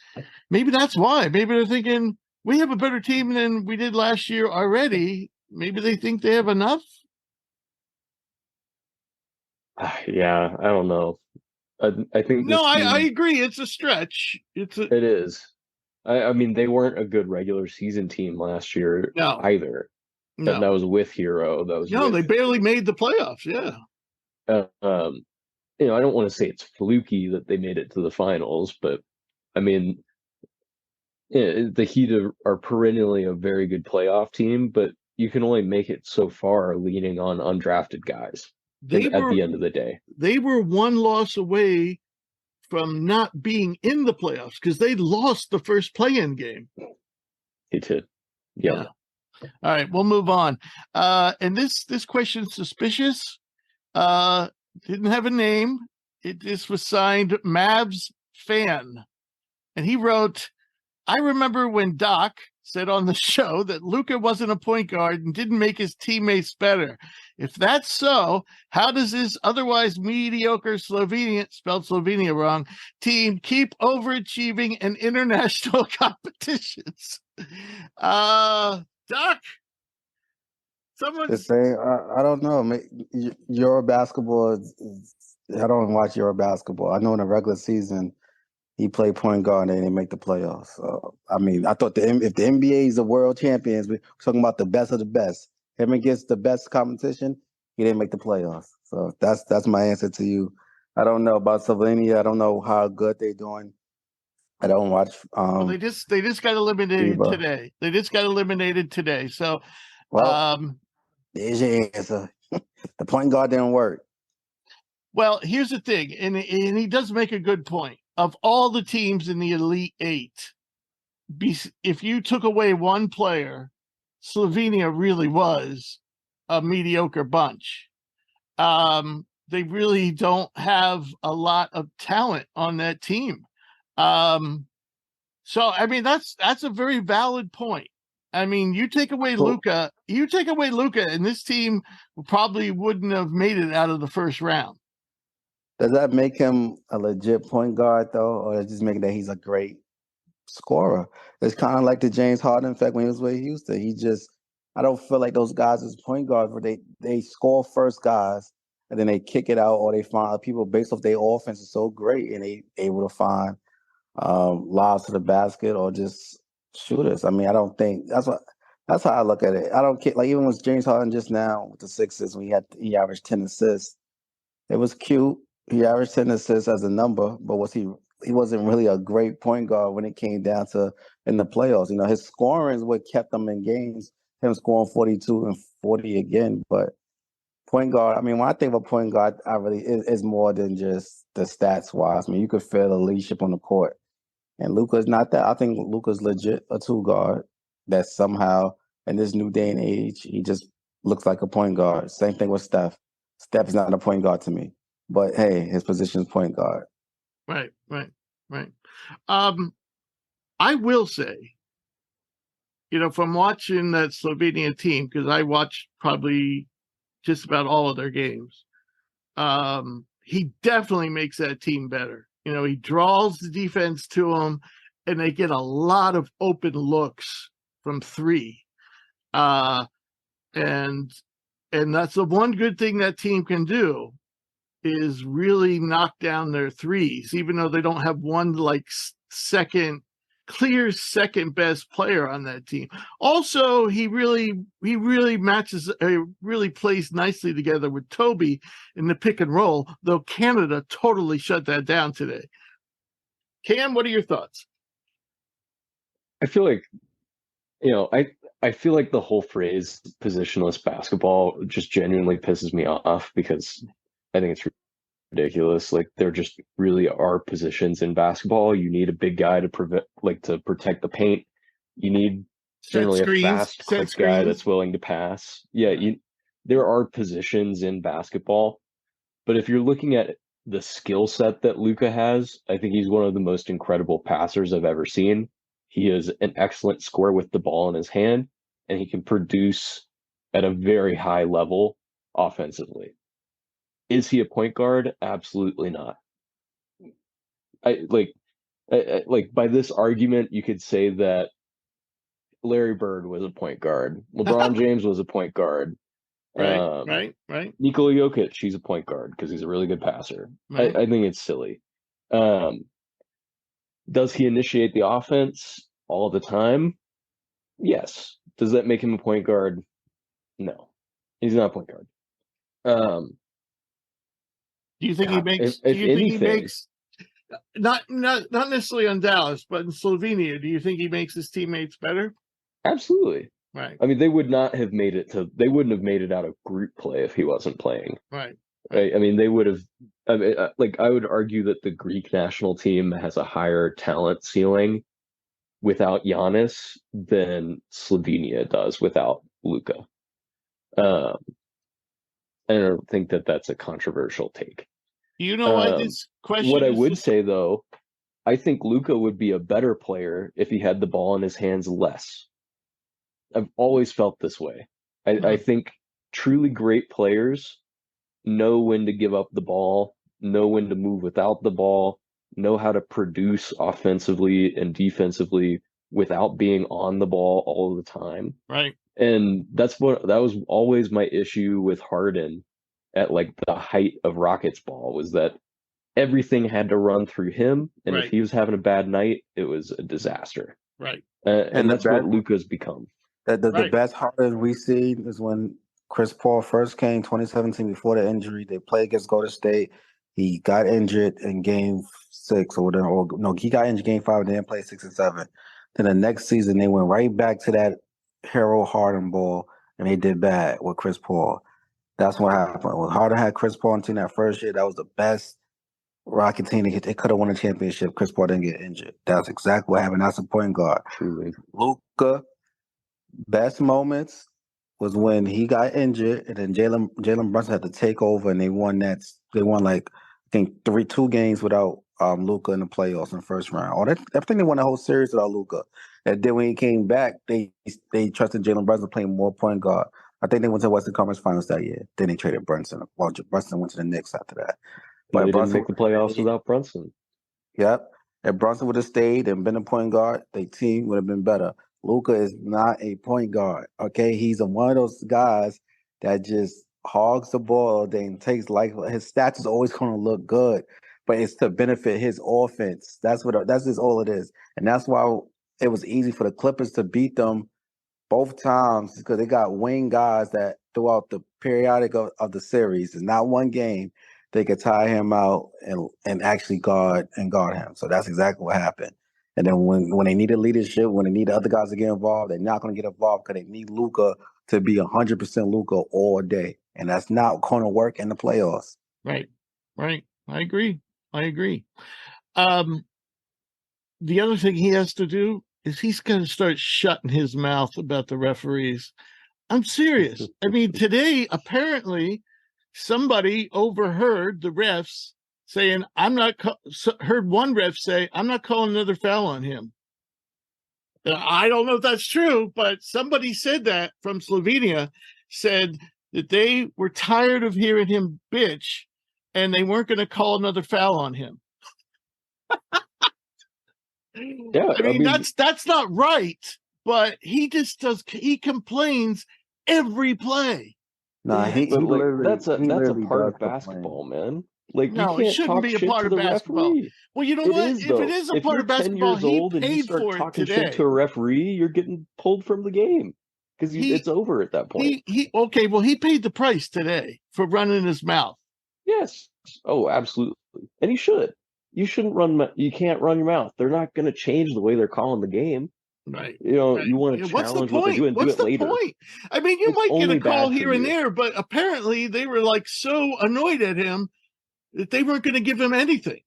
Speaker 1: maybe that's why. Maybe they're thinking we have a better team than we did last year already. Maybe they think they have enough.
Speaker 3: Yeah, I don't know. I think
Speaker 1: I agree. It's a stretch.
Speaker 3: It is. I mean, they weren't a good regular season team last year either.
Speaker 1: No.
Speaker 3: That was with Hero.
Speaker 1: They barely made the playoffs. Yeah.
Speaker 3: I don't want to say it's fluky that they made it to the finals, but I mean, the Heat are perennially a very good playoff team, but you can only make it so far leaning on undrafted guys at the end of the day.
Speaker 1: They were one loss away from not being in the playoffs because they lost the first play-in game.
Speaker 3: They did. Yeah.
Speaker 1: All right, we'll move on. And this question's suspicious. Didn't have a name. This was signed Mavs Fan. And he wrote, I remember when Doc said on the show that Luka wasn't a point guard and didn't make his teammates better. If that's so, how does this otherwise mediocre Slovenia, spelled Slovenia wrong, team keep overachieving in international competitions? Doc, someone
Speaker 2: to say I don't know. Euro basketball I don't watch Euro basketball. I know in the regular season he played point guard and they didn't make the playoffs. So, I mean, I thought if the NBA is the world champions, we're talking about the best of the best. Him against the best competition, he didn't make the playoffs. So that's my answer to you. I don't know about Slovenia. I don't know how good they're doing. I don't watch.
Speaker 1: Well, they just got eliminated
Speaker 2: FIBA.
Speaker 1: today. They just got eliminated today. So,
Speaker 2: there's your answer. The point guard didn't work.
Speaker 1: Well, here's the thing, and he does make a good point. Of all the teams in the Elite Eight, if you took away one player, Slovenia really was a mediocre bunch. They really don't have a lot of talent on that team. So, I mean, that's a very valid point. I mean, you take away Luka, and this team probably wouldn't have made it out of the first round.
Speaker 2: Does that make him a legit point guard, though, or does it just make that he's a great scorer? It's kind of like the James Harden effect when he was with Houston. I don't feel like those guys as point guards where they score first guys and then they kick it out or they find people based off their offense is so great and they able to find lobs to the basket or just shooters. I mean, I don't think that's how I look at it. I don't care. Like even with James Harden just now with the Sixers when he averaged 10 assists, it was cute. He averaged 10 assists as a number, but he wasn't really a great point guard when it came down to in the playoffs. You know, his scoring is what kept them in games, him scoring 42 and 40 again. But point guard, I mean, when I think of a point guard, it's more than just the stats wise. I mean, you could feel the leadership on the court. And Luka's not that. I think Luka's legit a two guard that somehow in this new day and age, he just looks like a point guard. Same thing with Steph. Steph is not a point guard to me. But hey, his position is point guard.
Speaker 1: Right. I will say, from watching that Slovenia team, because I watched probably just about all of their games, he definitely makes that team better. He draws the defense to them, and they get a lot of open looks from three. And that's the one good thing that team can do is really knock down their threes, even though they don't have one like second clear second best player on that team. Also, he really plays nicely together with Toby in the pick and roll, though Canada totally shut that down today. Cam, what are your thoughts?
Speaker 3: I feel like, I feel like the whole phrase positionless basketball just genuinely pisses me off because I think it's ridiculous. Like, there just really are positions in basketball. You need a big guy to protect the paint. You need generally a fast, quick guy that's willing to pass. Yeah, there are positions in basketball, but if you're looking at the skill set that Luka has, I think he's one of the most incredible passers I've ever seen. He is an excellent scorer with the ball in his hand, and he can produce at a very high level offensively. Is he a point guard? Absolutely not. By this argument, you could say that Larry Bird was a point guard. LeBron James was a point guard.
Speaker 1: Right.
Speaker 3: Nikola Jokic, he's a point guard because he's a really good passer. Right. I think it's silly. Does he initiate the offense all the time? Yes. Does that make him a point guard? No. He's not a point guard.
Speaker 1: Do you think he makes? Do you think he makes? Not necessarily on Dallas, but in Slovenia, do you think he makes his teammates better?
Speaker 3: Absolutely.
Speaker 1: Right.
Speaker 3: I mean, they would not have made it to. They wouldn't have made it out of group play if he wasn't playing.
Speaker 1: Right.
Speaker 3: I mean, they would have. I mean, I would argue that the Greek national team has a higher talent ceiling without Giannis than Slovenia does without Luka. I don't think that that's a controversial take.
Speaker 1: You know why this question?
Speaker 3: What I would say, though, I think Luka would be a better player if he had the ball in his hands less. I've always felt this way. I think truly great players know when to give up the ball, know when to move without the ball, know how to produce offensively and defensively without being on the ball all the time.
Speaker 1: Right.
Speaker 3: And that was always my issue with Harden at like the height of Rockets ball, was that everything had to run through him, and if he was having a bad night, it was a disaster.
Speaker 1: Right.
Speaker 3: And that's what Luka's become.
Speaker 2: The best Harden we see is when Chris Paul first came 2017 before the injury. They played against Golden State. He got injured in game 6 or whatever. Or, no, he got injured game 5 and then played 6 and 7. Then the next season, they went right back to that hero Harden ball, and they did bad with Chris Paul. That's what happened. When Harden had Chris Paul on the team that first year, that was the best Rocket team. They could have won a championship. Chris Paul didn't get injured. That's exactly what happened. That's a point guard.
Speaker 3: Truly.
Speaker 2: Luka, best moments was when he got injured, and then Jalen Brunson had to take over, and they won like I think 2 games without Luka in the playoffs in the first round. I think they won the whole series without Luka. And then when he came back, they trusted Jalen Brunson playing more point guard. I think they went to the Western Conference Finals that year. Then they traded Brunson. Well, Brunson went to the Knicks after that.
Speaker 3: But they didn't make the playoffs without Brunson.
Speaker 2: Yep. If Brunson would have stayed and been a point guard, their team would have been better. Luka is not a point guard. Okay, he's one of those guys that just hogs the ball and takes his stats is always going to look good, but it's to benefit his offense. That's just all it is, and that's why it was easy for the Clippers to beat them both times, because they got wing guys that throughout the periodic of the series, and not one game, they could tie him out and actually guard him. So that's exactly what happened. And then when they needed leadership, when they need other guys to get involved, they're not going to get involved because they need Luka to be 100% Luka all day. And that's not going to work in the playoffs.
Speaker 1: Right. I agree. The other thing he has to do is he's going to start shutting his mouth about the referees. I'm serious. I mean, today, apparently, somebody overheard the refs saying, heard one ref say, I'm not calling another foul on him. I don't know if that's true, but somebody said that from Slovenia, said that they were tired of hearing him bitch and they weren't going to call another foul on him.
Speaker 3: Yeah,
Speaker 1: I mean, that's not right, but he complains every play.
Speaker 2: No,
Speaker 3: that's a part of basketball, man. Like,
Speaker 1: No,
Speaker 3: you
Speaker 1: it
Speaker 3: can't
Speaker 1: shouldn't
Speaker 3: talk
Speaker 1: be a
Speaker 3: shit
Speaker 1: part
Speaker 3: to
Speaker 1: of
Speaker 3: the
Speaker 1: basketball.
Speaker 3: referee.
Speaker 1: Well, you know
Speaker 3: It
Speaker 1: what?
Speaker 3: is,
Speaker 1: If
Speaker 3: though.
Speaker 1: it is a
Speaker 3: If
Speaker 1: part
Speaker 3: you're
Speaker 1: of
Speaker 3: 10
Speaker 1: basketball,
Speaker 3: years
Speaker 1: he
Speaker 3: old and you
Speaker 1: paid
Speaker 3: start
Speaker 1: for it
Speaker 3: talking
Speaker 1: today.
Speaker 3: shit to a referee, you're getting pulled from the game because it's over at that point.
Speaker 1: Okay, well, he paid the price today for running his mouth.
Speaker 3: Yes. Oh, absolutely. And you should. You shouldn't you can't run your mouth. They're not going to change the way they're calling the game.
Speaker 1: Right.
Speaker 3: You know,
Speaker 1: Right.
Speaker 3: you want to
Speaker 1: What's the
Speaker 3: challenge what they're
Speaker 1: point?
Speaker 3: doing, do
Speaker 1: What's
Speaker 3: it
Speaker 1: the
Speaker 3: later.
Speaker 1: point? I mean, you
Speaker 3: It's
Speaker 1: might get
Speaker 3: only
Speaker 1: a call
Speaker 3: bad for
Speaker 1: here and
Speaker 3: you.
Speaker 1: there, but apparently they were like so annoyed at him that they weren't going to give him anything.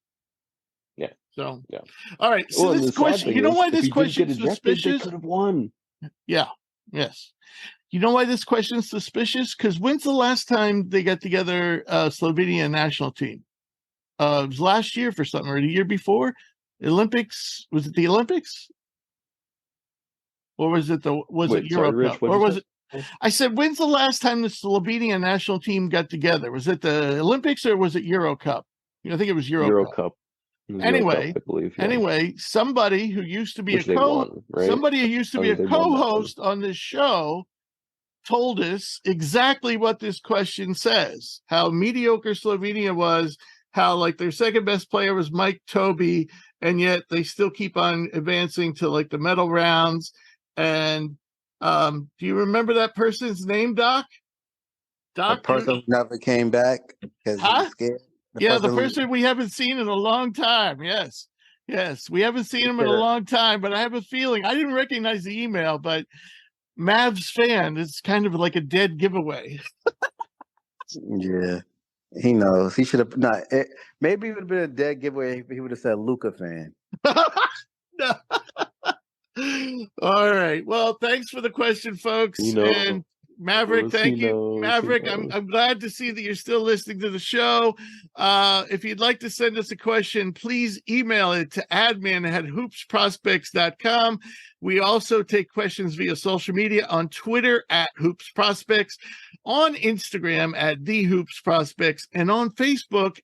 Speaker 3: Yeah.
Speaker 1: So,
Speaker 3: yeah.
Speaker 1: All right. So
Speaker 3: Well,
Speaker 1: this question, you know why this question's suspicious?
Speaker 3: They could have won.
Speaker 1: Yeah. Yes. You know why this question's suspicious? Because when's the last time they got together, Slovenia national team? It was last year for something, or the year before. Olympics, was it the Olympics? Or was it Euro Cup? Or was it? I said, when's the last time the Slovenian national team got together? Was it the Olympics or was it Euro Cup? I think it was Euro Cup. Anyway,
Speaker 3: Cup, I believe, yeah.
Speaker 1: Anyway, somebody who used to be somebody who used to be a co-host on this show told us exactly what this question says, how mediocre Slovenia was, how like their second best player was Mike Tobey, and yet they still keep on advancing to like the medal rounds. And do you remember that person's name, Doc?
Speaker 4: The person who never came back because he was scared.
Speaker 1: The person we haven't seen in a long time. Yes. We haven't seen him in a long time, but I have a feeling I didn't recognize the email, but Mavs fan is kind of like a dead giveaway.
Speaker 4: Yeah, he knows. He should have not. Maybe it would have been a dead giveaway if he would have said Luka fan.
Speaker 1: No. All right. Well, thanks for the question, folks. And Maverick, thank you. Maverick, I'm glad to see that you're still listening to the show. If you'd like to send us a question, please email it to admin@hoopsprospects.com. We also take questions via social media on Twitter @hoopsprospects, on Instagram @thehoopsprospects, and on Facebook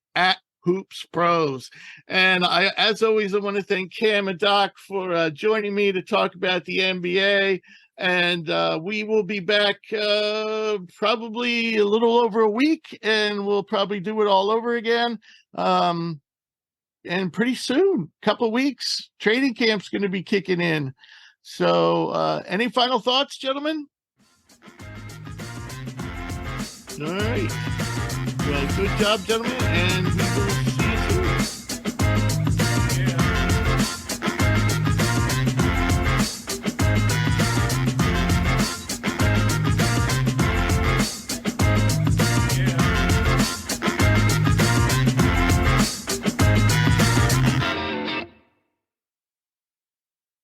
Speaker 1: @Hoops Pros. And as always, I want to thank Cam and Doc for joining me to talk about the NBA. And we will be back probably a little over a week, and we'll probably do it all over again. And pretty soon, couple of weeks, training camp's going to be kicking in. So any final thoughts, gentlemen? All right. Well, good job, gentlemen. And we will